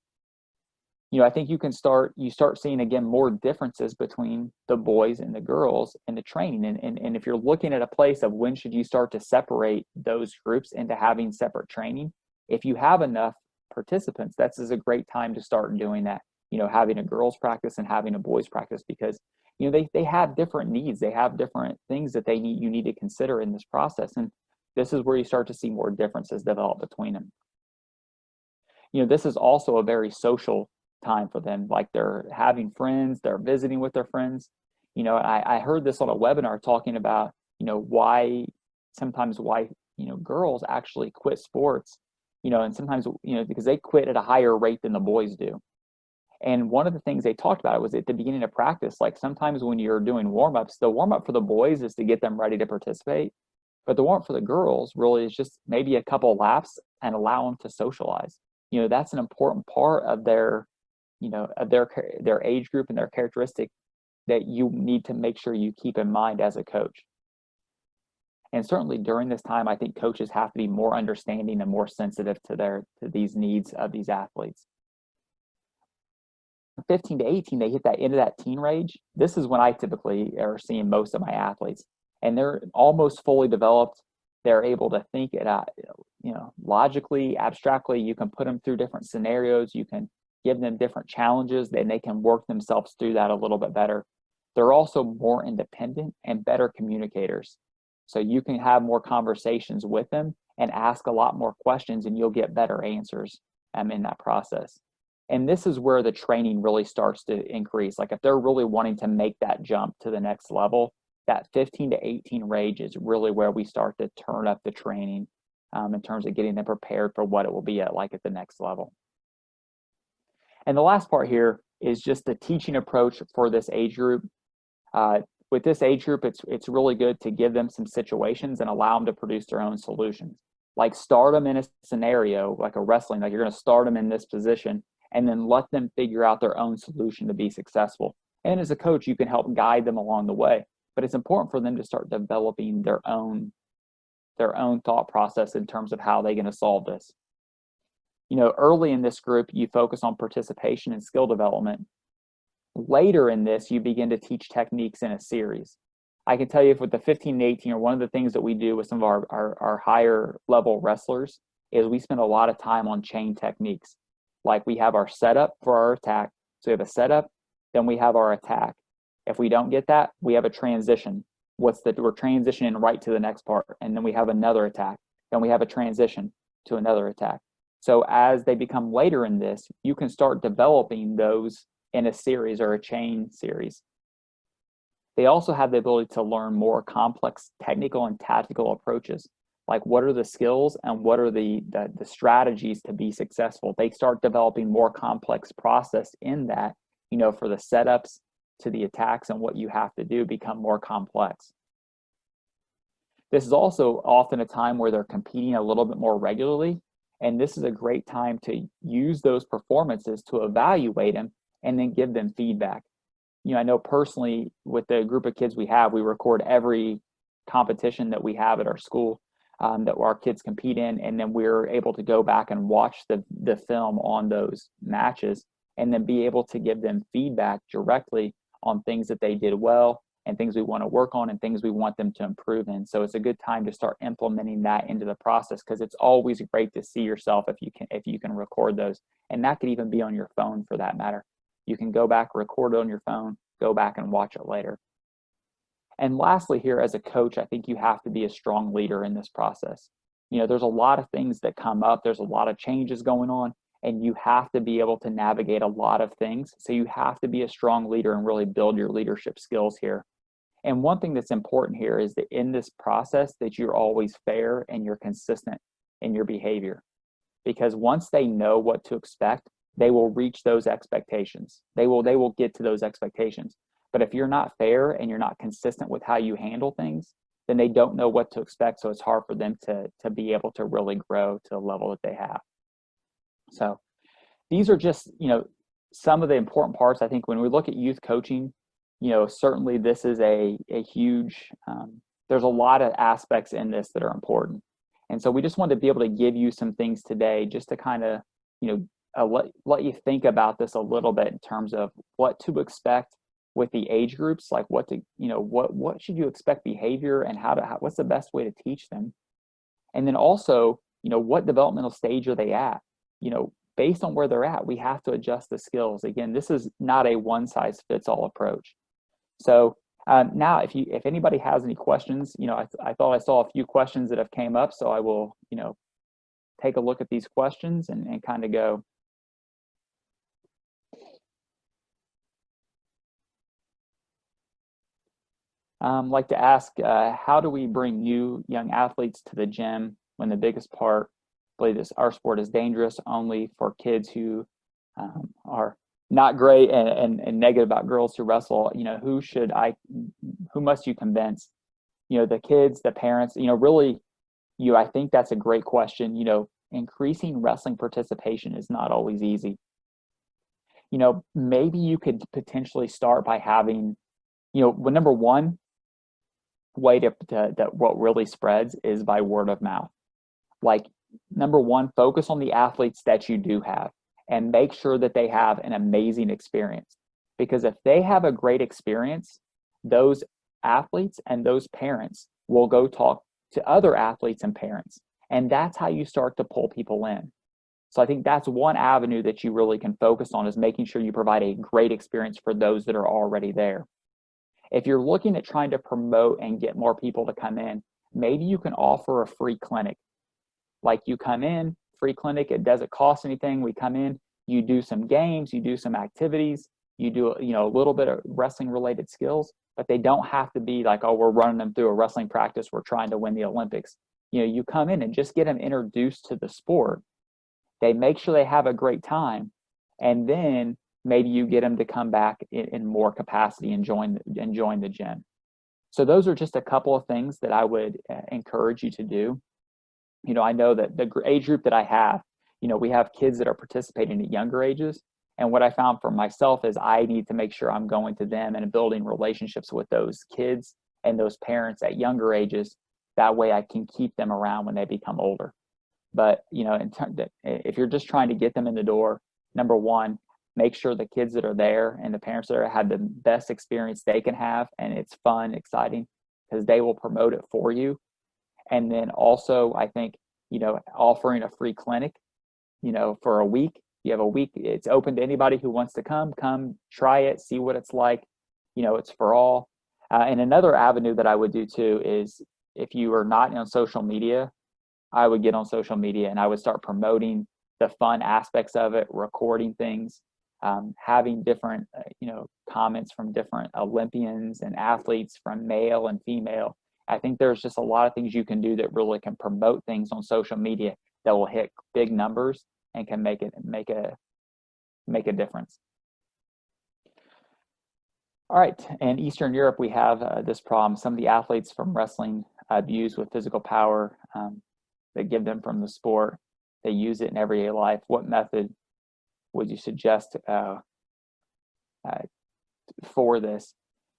I think you start seeing again more differences between the boys and the girls in the training. And if you're looking at a place of when should you start to separate those groups into having separate training, if you have enough participants, that's a great time to start doing that. Having a girls practice and having a boys practice, because they have different needs. They have different things that you need to consider in this process. And this is where you start to see more differences develop between them. This is also a very social time for them. Like they're having friends, they're visiting with their friends. I heard this on a webinar talking about, why girls actually quit sports, and sometimes, because they quit at a higher rate than the boys do. And one of the things they talked about was at the beginning of practice, like sometimes when you're doing warm-ups, the warm-up for the boys is to get them ready to participate. But the warm-up for the girls really is just maybe a couple laps and allow them to socialize. That's an important part of their age group and their characteristic that you need to make sure you keep in mind as a coach. And certainly during this time, I think coaches have to be more understanding and more sensitive to these needs of these athletes. 15 to 18, they hit that into that teen range. This is when I typically are seeing most of my athletes, and they're almost fully developed. They're able to think it out, logically, abstractly. You can put them through different scenarios. You can give them different challenges, and they can work themselves through that a little bit better. They're also more independent and better communicators. So you can have more conversations with them and ask a lot more questions, and you'll get better answers in that process. And this is where the training really starts to increase. Like if they're really wanting to make that jump to the next level, that 15 to 18 range is really where we start to turn up the training in terms of getting them prepared for what it will be at the next level. And the last part here is just the teaching approach for this age group. With this age group, it's really good to give them some situations and allow them to produce their own solutions. Like start them in a scenario, like a wrestling, like you're going to start them in this position, and then let them figure out their own solution to be successful. And as a coach, you can help guide them along the way. But it's important for them to start developing their own thought process in terms of how they're going to solve this. Early in this group, you focus on participation and skill development. Later in this, you begin to teach techniques in a series. I can tell you with the 15 and 18, or one of the things that we do with some of our higher level wrestlers is we spend a lot of time on chain techniques. Like we have our setup for our attack. So we have a setup, then we have our attack. If we don't get that, we have a transition. We're transitioning right to the next part. And then we have another attack. Then we have a transition to another attack. So as they become later in this, you can start developing those in a series or a chain series. They also have the ability to learn more complex technical and tactical approaches, like what are the skills and what are the strategies to be successful. They start developing more complex process in that, for the setups to the attacks, and what you have to do become more complex. This is also often a time where they're competing a little bit more regularly, and this is a great time to use those performances to evaluate them and then give them feedback. I know personally with the group of kids we have, we record every competition that we have at our school that our kids compete in, and then we're able to go back and watch the film on those matches and then be able to give them feedback directly on things that they did well and things we want to work on and things we want them to improve in. So it's a good time to start implementing that into the process, because it's always great to see yourself if you can record those. And that could even be on your phone for that matter. You can go back, record it on your phone, go back and watch it later. And lastly here, as a coach, I think you have to be a strong leader in this process. There's a lot of things that come up. There's a lot of changes going on, and you have to be able to navigate a lot of things. So you have to be a strong leader and really build your leadership skills here. And one thing that's important here is that in this process that you're always fair and you're consistent in your behavior. Because once they know what to expect, they will reach those expectations. They will get to those expectations. But if you're not fair and you're not consistent with how you handle things, then they don't know what to expect. So it's hard for them to be able to really grow to the level that they have. So these are just, some of the important parts. I think when we look at youth coaching, certainly this is a huge, there's a lot of aspects in this that are important. And so we just wanted to be able to give you some things today just to kind of, let you think about this a little bit in terms of what to expect with the age groups, like what should you expect behavior and what's the best way to teach them. And then also, what developmental stage are they at? Based on where they're at, we have to adjust the skills. Again, this is not a one size fits all approach. So now if anybody has any questions, I thought I saw a few questions that have came up, so I will, take a look at these questions and kind of go. Like to ask, how do we bring new young athletes to the gym when the biggest part, I believe our sport is dangerous only for kids who are not great and negative about girls who wrestle? Who must you convince? The kids, the parents, really, I think that's a great question. Increasing wrestling participation is not always easy. Maybe you could potentially start by having, number one way that what really spreads is by word of mouth. Like, number one, focus on the athletes that you do have and make sure that they have an amazing experience. Because if they have a great experience, those athletes and those parents will go talk to other athletes and parents. And that's how you start to pull people in. So I think that's one avenue that you really can focus on, is making sure you provide a great experience for those that are already there. If you're looking at trying to promote and get more people to come in, maybe you can offer a free clinic. Like, you come in, free clinic, it doesn't cost anything. We come in, you do some games, you do some activities, you do a little bit of wrestling related skills, but they don't have to be like, oh, we're running them through a wrestling practice, we're trying to win the Olympics. You come in and just get them introduced to the sport. They make sure they have a great time, and then maybe you get them to come back in more capacity and join the gym. So those are just a couple of things that I would encourage you to do. I know that the age group that I have, we have kids that are participating at younger ages. And what I found for myself is I need to make sure I'm going to them and building relationships with those kids and those parents at younger ages. That way I can keep them around when they become older. But, if you're just trying to get them in the door, number one, make sure the kids that are there and the parents that are have the best experience they can have, and it's fun, exciting, because they will promote it for you. And then also, I think, offering a free clinic, for a week. You have a week, it's open to anybody who wants to come try it, see what it's like. It's for all. And another avenue that I would do too is, if you are not on social media, I would get on social media and I would start promoting the fun aspects of it, recording things, having different, comments from different Olympians and athletes from male and female. I think there's just a lot of things you can do that really can promote things on social media that will hit big numbers and can make a difference. All right, in Eastern Europe, we have this problem. Some of the athletes from wrestling abuse with physical power that give them from the sport. They use it in everyday life. What method would you suggest for this?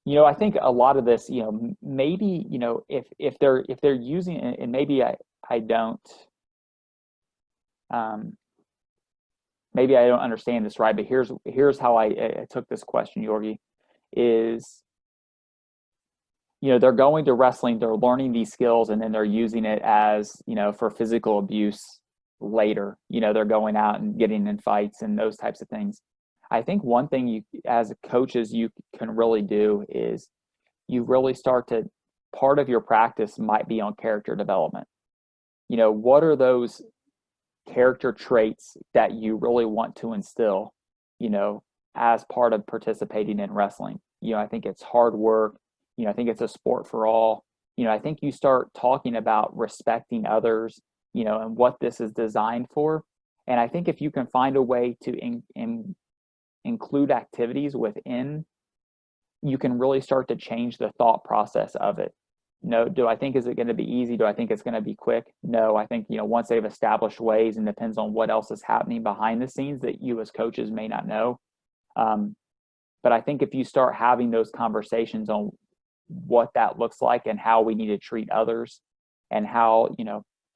I think a lot of this, maybe, if they're using it, and maybe I don't, maybe I don't understand this right, but here's how I took this question, Yorgi, is, they're going to wrestling, they're learning these skills, and then they're using it as, for physical abuse later. They're going out and getting in fights and those types of things. I think one thing you, as coaches, you can really do is you really start to, part of your practice might be on character development. What are those character traits that you really want to instill, as part of participating in wrestling? I think it's hard work. I think it's a sport for all. I think you start talking about respecting others, and what this is designed for. And I think if you can find a way to include activities within, you can really start to change the thought process of it. Do I think, is it going to be easy? Do I think it's going to be quick? No, I think, once they've established ways, and depends on what else is happening behind the scenes that you as coaches may not know. But I think if you start having those conversations on what that looks like and how we need to treat others, and how,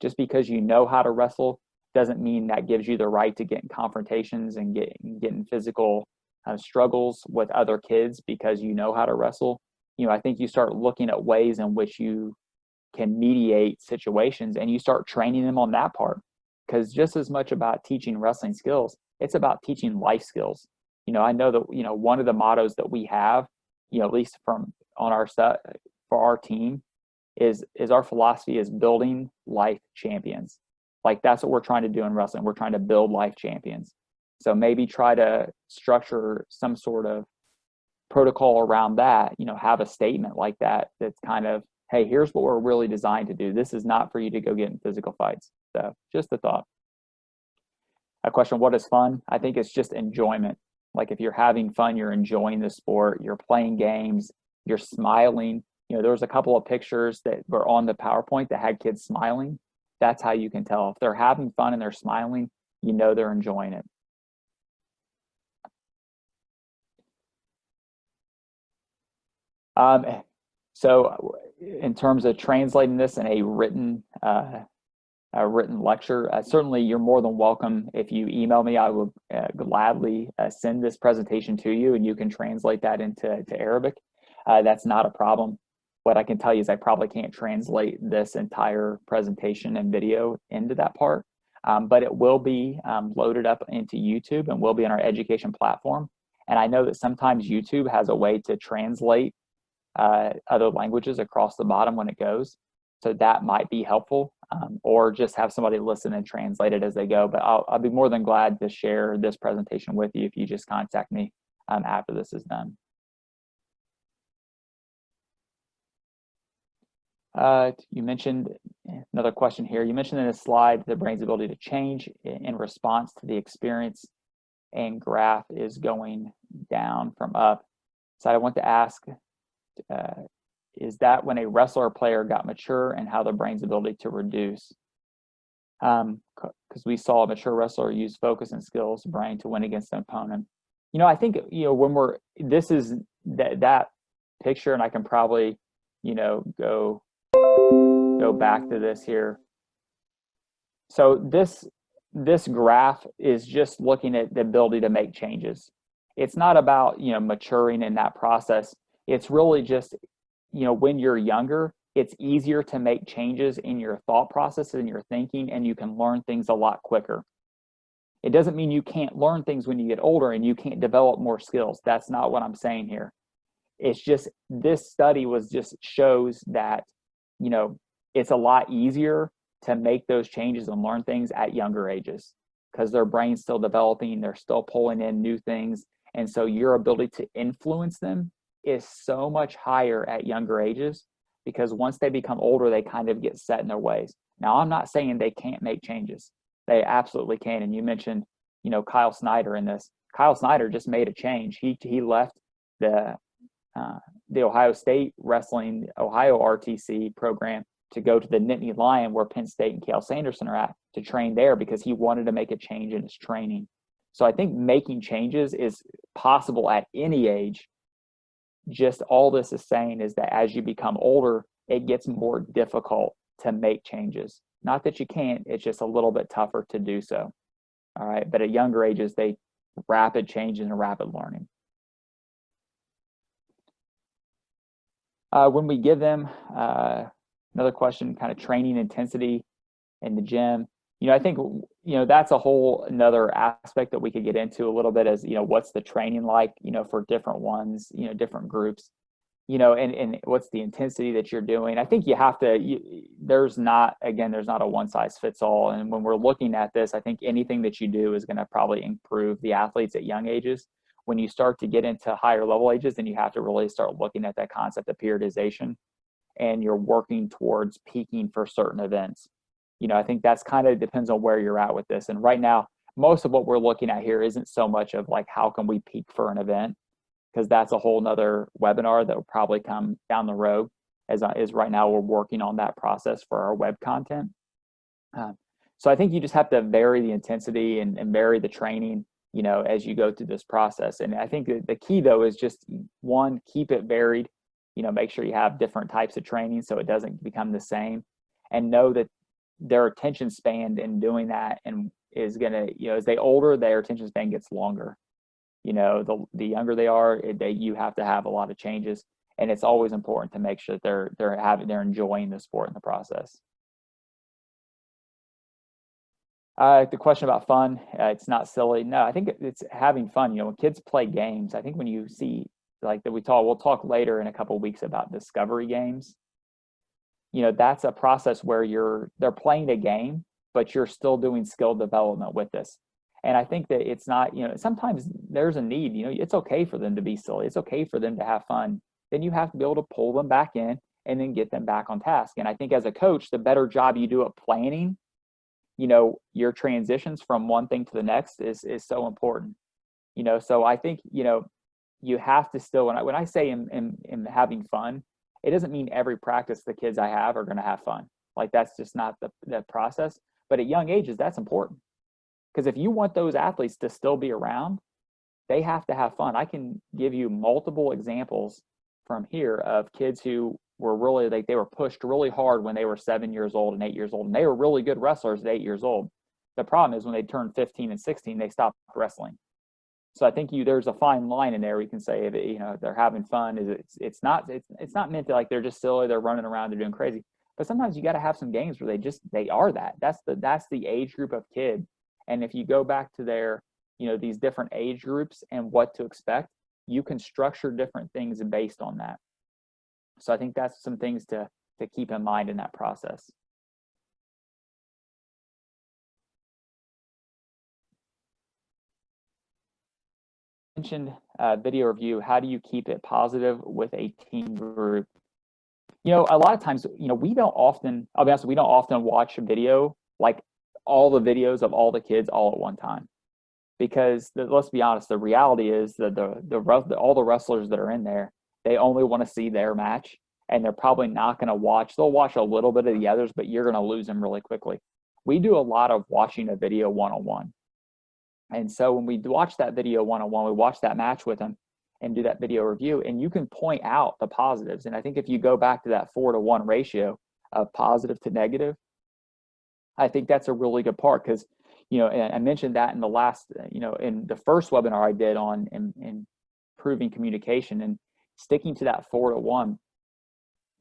just because you know how to wrestle doesn't mean that gives you the right to get in confrontations and get in physical struggles with other kids because you know how to wrestle. I think you start looking at ways in which you can mediate situations, and you start training them on that part. Because just as much about teaching wrestling skills, it's about teaching life skills. I know that, one of the mottos that we have, at least from on our set for our team, is our philosophy is building life champions. Like, that's what we're trying to do in wrestling. We're trying to build life champions. So maybe try to structure some sort of protocol around that, have a statement like that that's kind of, hey, here's what we're really designed to do. This is not for you to go get in physical fights. So just a thought. A question, what is fun? I think it's just enjoyment. Like, if you're having fun, you're enjoying the sport, you're playing games, you're smiling. There was a couple of pictures that were on the PowerPoint that had kids smiling. That's how you can tell. If they're having fun and they're smiling, they're enjoying it. So in terms of translating this in a written lecture, certainly you're more than welcome. If you email me, I will gladly send this presentation to you, and you can translate that into Arabic. That's not a problem. What I can tell you is I probably can't translate this entire presentation and video into that part, but it will be loaded up into YouTube and will be on our education platform. And I know that sometimes YouTube has a way to translate other languages across the bottom when it goes. So that might be helpful, or just have somebody listen and translate it as they go. But I'll be more than glad to share this presentation with you if you just contact me after this is done. You mentioned, another question here, you mentioned in a slide the brain's ability to change in response to the experience, and graph is going down from up. So I want to ask, is that when a wrestler or player got mature, and how the brain's ability to reduce? Because we saw a mature wrestler use focus and skills brain to win against an opponent. I think, when this is that picture, and I can probably, go back to this here. So this graph is just looking at the ability to make changes. It's not about, maturing in that process. It's really just, when you're younger, it's easier to make changes in your thought process and your thinking, and you can learn things a lot quicker. It doesn't mean you can't learn things when you get older and you can't develop more skills. That's not what I'm saying here. It's just, this study shows that, it's a lot easier to make those changes and learn things at younger ages. because their brain's still developing, they're still pulling in new things. And so your ability to influence them is so much higher at younger ages, because once they become older, they kind of get set in their ways. Now, I'm not saying they can't make changes. They absolutely can. And you mentioned, Kyle Snyder in this. Kyle Snyder just made a change. He left the Ohio State Wrestling, Ohio RTC program to go to the Nittany Lion, where Penn State and Cael Sanderson are at, to train there, because he wanted to make a change in his training. So I think making changes is possible at any age. Just all this is saying is that as you become older, it gets more difficult to make changes. Not that you can't, it's just a little bit tougher to do so. All right. But at younger ages, they rapid changes and rapid learning. When we give them, another question, kind of training intensity in the gym, I think, that's a whole another aspect that we could get into a little bit, as, what's the training like, for different ones, different groups, and what's the intensity that you're doing. I think you have to, there's not a one size fits all. And when we're looking at this, I think anything that you do is going to probably improve the athletes at young ages. When you start to get into higher level ages, then you have to really start looking at that concept of periodization, and you're working towards peaking for certain events. I think that's kind of depends on where you're at with this. And right now, most of what we're looking at here isn't so much of like, how can we peak for an event? Because that's a whole nother webinar that will probably come down the road, as right now we're working on that process for our web content. So I think you just have to vary the intensity and vary the training, as you go through this process. And I think the key though is just, one, keep it varied, make sure you have different types of training so it doesn't become the same, and know that their attention span in doing that and is going to, as they older, their attention span gets longer. The younger they are, you have to have a lot of changes, and it's always important to make sure that they're enjoying the sport in the process. The question about fun, it's not silly. No, I think it's having fun. When kids play games, I think when you see like that, we'll talk later in a couple of weeks about discovery games. That's a process where they're playing a game, but you're still doing skill development with this. And I think that it's not, sometimes there's a need, it's okay for them to be silly. It's okay for them to have fun. Then you have to be able to pull them back in and then get them back on task. And I think as a coach, the better job you do at planning, your transitions from one thing to the next is so important. So I think, you have to still, when I say in having fun, it doesn't mean every practice the kids I have are going to have fun. Like, that's just not the process. But at young ages, that's important. Because if you want those athletes to still be around, they have to have fun. I can give you multiple examples from here of kids who were really, they were pushed really hard when they were 7 years old and 8 years old, and they were really good wrestlers at 8 years old. The problem is when they turned 15 and 16, they stopped wrestling. So I think there's a fine line in there. We can say, they're having fun. It's not meant to, like, they're just silly, they're running around, they're doing crazy. But sometimes you got to have some games where they are that. That's the age group of kid. And if you go back to their, these different age groups and what to expect, you can structure different things based on that. So I think that's some things to keep in mind in that process. Mentioned video review. How do you keep it positive with a team group? A lot of times, we don't often, I'll be honest, we don't often watch a video, like all the videos of all the kids all at one time. Because let's be honest, the reality is that all the wrestlers that are in there, they only want to see their match, and they're probably not going to watch. They'll watch a little bit of the others, but you're going to lose them really quickly. We do a lot of watching a video one-on-one. And so when we watch that video one-on-one, we watch that match with them and do that video review, and you can point out the positives. And I think if you go back to that 4-to-1 ratio of positive to negative, I think that's a really good part, because, and I mentioned that in the last, in the first webinar I did on improving communication and sticking to that 4-to-1,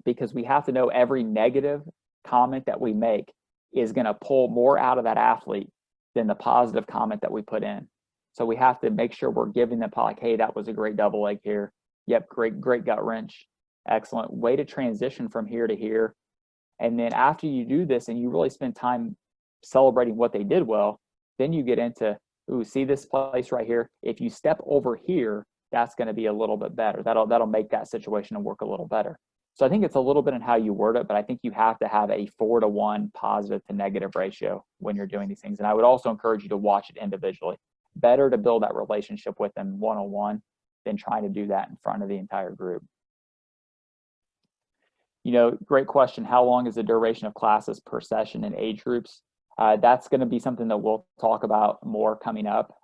because we have to know every negative comment that we make is going to pull more out of that athlete than the positive comment that we put in. So we have to make sure we're giving them, like, hey, that was a great double leg here. Yep, great gut wrench. Excellent way to transition from here to here. And then after you do this and you really spend time celebrating what they did well, Then you get into, ooh, see this place right here? If you step over here, that's going to be a little bit better. That'll make that situation work a little better. So I think it's a little bit in how you word it, but I think you have to have a 4-to-1 positive to negative ratio when you're doing these things. And I would also encourage you to watch it individually. Better to build that relationship with them one-on-one than trying to do that in front of the entire group. Great question. How long is the duration of classes per session in age groups? That's going to be something that we'll talk about more coming up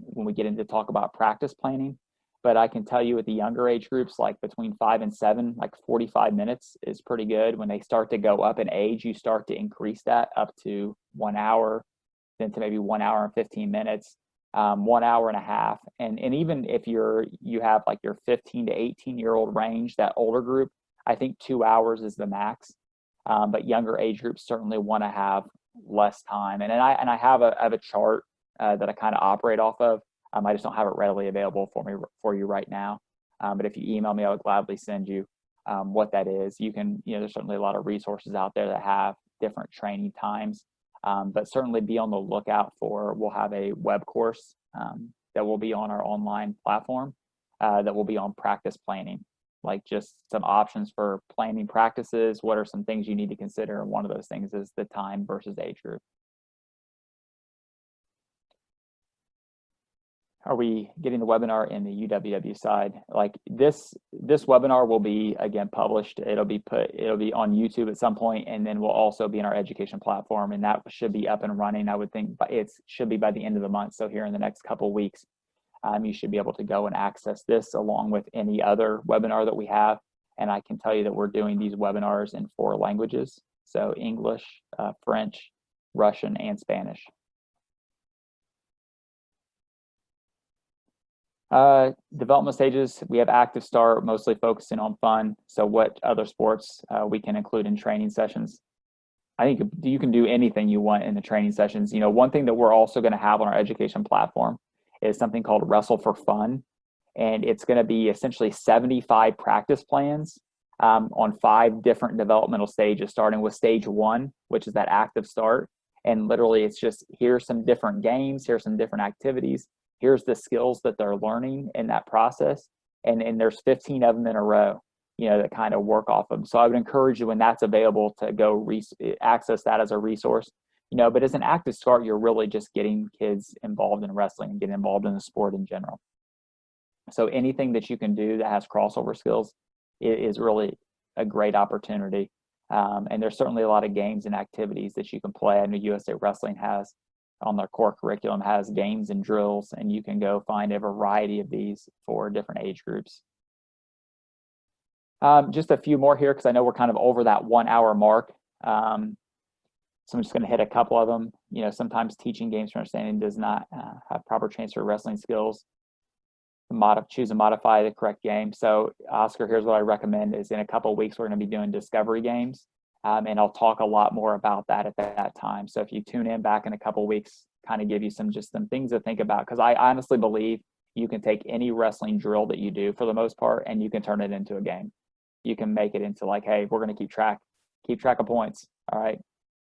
when we get into talk about practice planning. But I can tell you with the younger age groups, like between 5 and 7, like 45 minutes is pretty good. When they start to go up in age, you start to increase that up to 1 hour, then to maybe 1 hour and 15 minutes, 1 hour and a half. And even if you have like your 15 to 18-year-old range, that older group, I think 2 hours is the max. But younger age groups certainly want to have less time. And I have a chart that I kind of operate off of. I just don't have it readily available for you right now. But if you email me, I would gladly send you what that is. You can, there's certainly a lot of resources out there that have different training times. But certainly be on the lookout we'll have a web course that will be on our online platform that will be on practice planning, like just some options for planning practices. What are some things you need to consider? And one of those things is the time versus age group. Are we getting the webinar in the UWW side? Like this webinar will be again published. It'll be on YouTube at some point, and then will also be in our education platform, and that should be up and running. I would think it should be by the end of the month. So here in the next couple of weeks, you should be able to go and access this along with any other webinar that we have. And I can tell you that we're doing these webinars in 4 languages. So English, French, Russian, and Spanish. Development stages, we have active start, mostly focusing on fun. So what other sports we can include in training sessions? I think you can do anything you want in the training sessions. One thing that we're also going to have on our education platform is something called Wrestle for Fun. And it's going to be essentially 75 practice plans on 5 different developmental stages, starting with stage 1, which is that active start. And literally it's just, here's some different games, here's some different activities. Here's the skills that they're learning in that process. And there's 15 of them in a row, that kind of work off them. So I would encourage you when that's available to go access that as a resource, but as an active start, you're really just getting kids involved in wrestling and getting involved in the sport in general. So anything that you can do that has crossover skills is really a great opportunity. And there's certainly a lot of games and activities that you can play. I know USA Wrestling has on their core curriculum has games and drills, and you can go find a variety of these for different age groups. Just a few more here because I know we're kind of over that 1 hour mark. So I'm just going to hit a couple of them. Sometimes teaching games for understanding does not have proper transfer wrestling skills. Choose and modify the correct game. So Oscar, here's what I recommend is in a couple of weeks, we're going to be doing discovery games. And I'll talk a lot more about that at that time. So if you tune in back in a couple of weeks, kind of give you some things to think about. Because I honestly believe you can take any wrestling drill that you do for the most part, and you can turn it into a game. You can make it into like, hey, we're going to keep track of points. All right.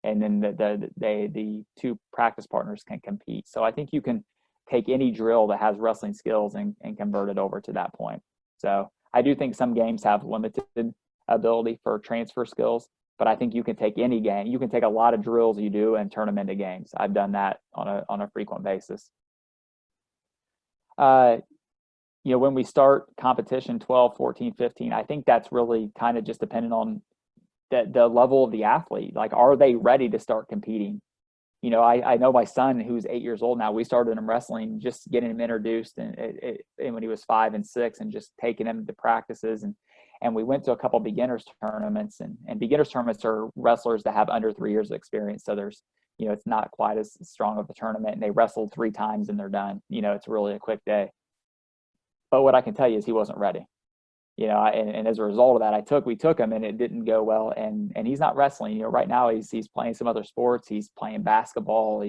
And then the 2 practice partners can compete. So I think you can take any drill that has wrestling skills and convert it over to that point. So I do think some games have limited ability for transfer skills. But I think you can take any game. You can take a lot of drills you do and turn them into games. I've done that on a frequent basis. When we start competition 12, 14, 15, I think that's really kind of just dependent on the level of the athlete. Like, are they ready to start competing? I know my son, who's 8 years old now, we started him wrestling, just getting him introduced and when he was 5 and 6 and just taking him to practices. And we went to a couple beginners tournaments, and beginners tournaments are wrestlers that have under 3 years of experience. So there's, it's not quite as strong of a tournament, and they wrestled 3 times and they're done. It's really a quick day. But what I can tell you is he wasn't ready. And as a result of that, we took him, and it didn't go well. And he's not wrestling. Right now he's playing some other sports. He's playing basketball.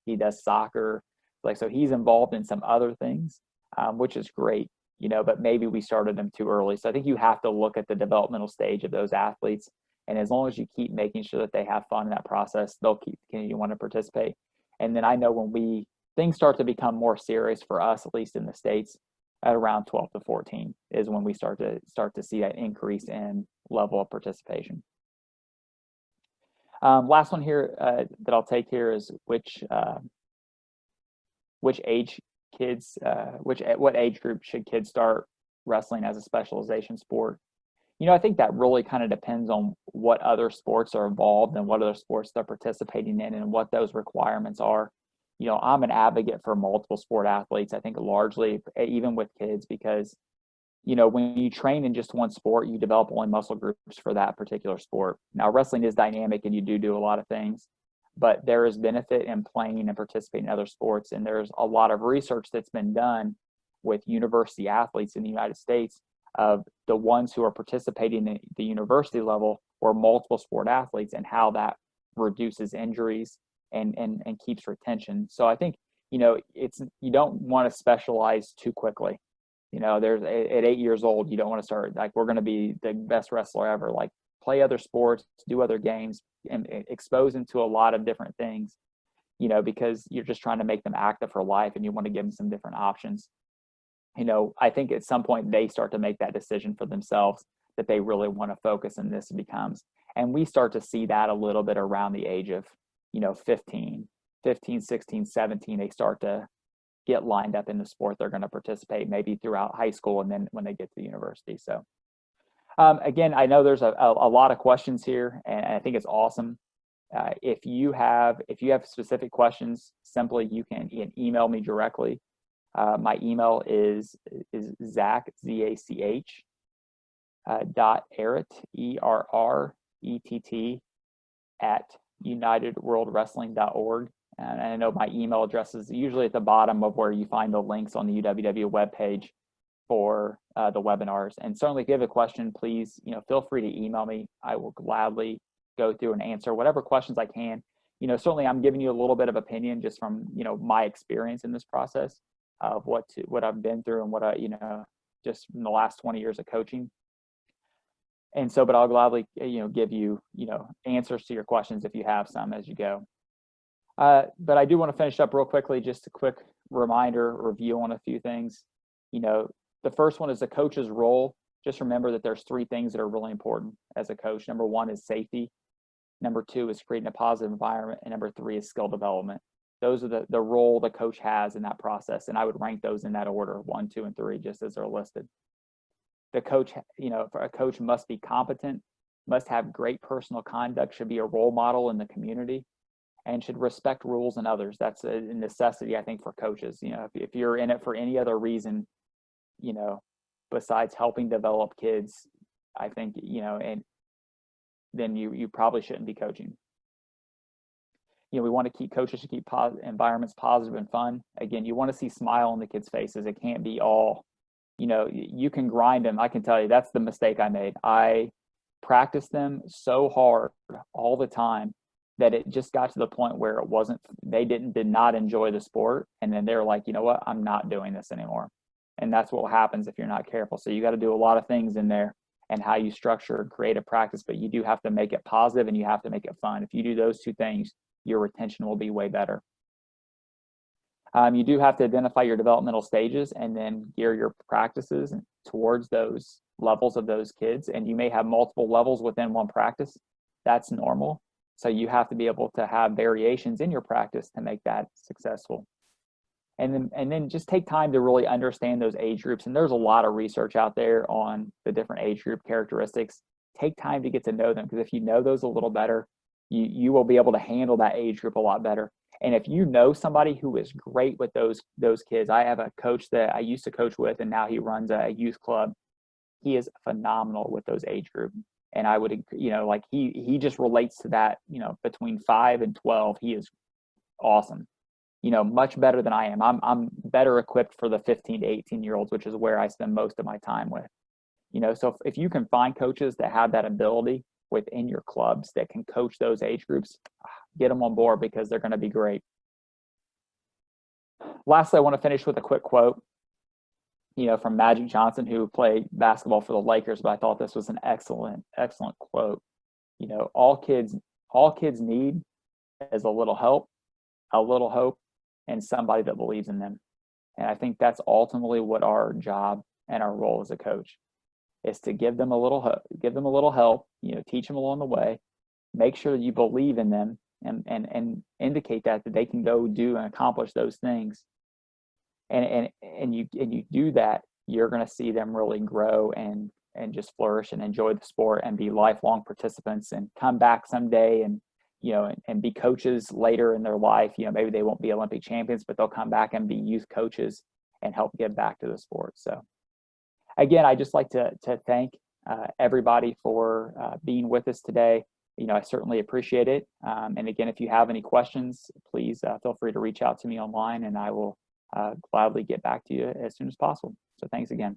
He does soccer. So he's involved in some other things, which is great. But maybe we started them too early. So I think you have to look at the developmental stage of those athletes. And as long as you keep making sure that they have fun in that process, they'll continue to want to participate. And then I know when things start to become more serious for us, at least in the States, at around 12 to 14 is when we start to see that increase in level of participation. Last one here that I'll take here is which age kids, what age group should kids start wrestling as a specialization sport? I think that really kind of depends on what other sports are involved and what other sports they're participating in and what those requirements are. I'm an advocate for multiple sport athletes, I think largely, even with kids, because, when you train in just one sport, you develop only muscle groups for that particular sport. Now, wrestling is dynamic and you do a lot of things, but there is benefit in playing and participating in other sports. And there's a lot of research that's been done with university athletes in the United States of the ones who are participating at the university level or multiple sport athletes and how that reduces injuries and keeps retention. So I think, you don't want to specialize too quickly. There's at 8 years old, you don't want to start like, we're going to be the best wrestler ever. Like, play other sports, do other games, and expose them to a lot of different things, because you're just trying to make them active for life and you want to give them some different options. I think at some point they start to make that decision for themselves that they really want to focus on this becomes. And we start to see that a little bit around the age of, 15, 16, 17, they start to get lined up in the sport they're going to participate maybe throughout high school and then when they get to the university. So again, I know there's a lot of questions here, and I think it's awesome. If you have specific questions, simply you can email me directly. My email is Zach, Z-A-C-H, .errett, E-R-R-E-T-T, at unitedworldwrestling.org. And I know my email address is usually at the bottom of where you find the links on the UWW webpage for the webinars. And certainly if you have a question, please, feel free to email me. I will gladly go through and answer whatever questions I can. Certainly I'm giving you a little bit of opinion just from, my experience in this process of what I've been through and what I, just in the last 20 years of coaching. And so, but I'll gladly, give you, answers to your questions if you have some as you go. But I do want to finish up real quickly, just a quick reminder, review on a few things. The first one is the coach's role. Just remember that there's 3 things that are really important as a coach. Number 1 is safety. Number 2 is creating a positive environment. And number 3 is skill development. Those are the role the coach has in that process. And I would rank those in that order, 1, 2, and 3, just as they're listed. The coach, for a coach must be competent, must have great personal conduct, should be a role model in the community, and should respect rules and others. That's a necessity, I think, for coaches. If you're in it for any other reason, besides helping develop kids, I think, and then you probably shouldn't be coaching. We want to keep coaches to keep environments positive and fun. Again, you want to see smile on the kids' faces. It can't be all, you can grind them. I can tell you that's the mistake I made. I practiced them so hard all the time that it just got to the point where they did not enjoy the sport. And then they're like, you know what, I'm not doing this anymore. And that's what happens if you're not careful. So you got to do a lot of things in there and how you structure and create a practice, but you do have to make it positive and you have to make it fun. If you do those 2 things, your retention will be way better. You do have to identify your developmental stages and then gear your practices towards those levels of those kids. And you may have multiple levels within one practice. That's normal. So you have to be able to have variations in your practice to make that successful. And then just take time to really understand those age groups. And there's a lot of research out there on the different age group characteristics. Take time to get to know them, because if you know those a little better, you will be able to handle that age group a lot better. And if you know somebody who is great with those kids, I have a coach that I used to coach with, and now he runs a youth club. He is phenomenal with those age groups. And I would, like he just relates to that, between 5 and 12, he is awesome, much better than I am. I'm better equipped for the 15 to 18-year-olds, which is where I spend most of my time with, so if you can find coaches that have that ability within your clubs that can coach those age groups, get them on board, because they're going to be great. Lastly, I want to finish with a quick quote, from Magic Johnson, who played basketball for the Lakers, but I thought this was an excellent quote. All kids need is a little help, a little hope, and somebody that believes in them. And I think that's ultimately what our job and our role as a coach is, to give them a little give them a little help, teach them along the way, make sure that you believe in them, and indicate that they can go do and accomplish those things. And you do that, you're going to see them really grow and just flourish and enjoy the sport and be lifelong participants and come back someday and and be coaches later in their life. Maybe they won't be Olympic champions, but they'll come back and be youth coaches and help give back to the sport. So again, I just like to thank everybody for being with us today. I certainly appreciate it. And again, if you have any questions, please feel free to reach out to me online, and I will gladly get back to you as soon as possible. So thanks again.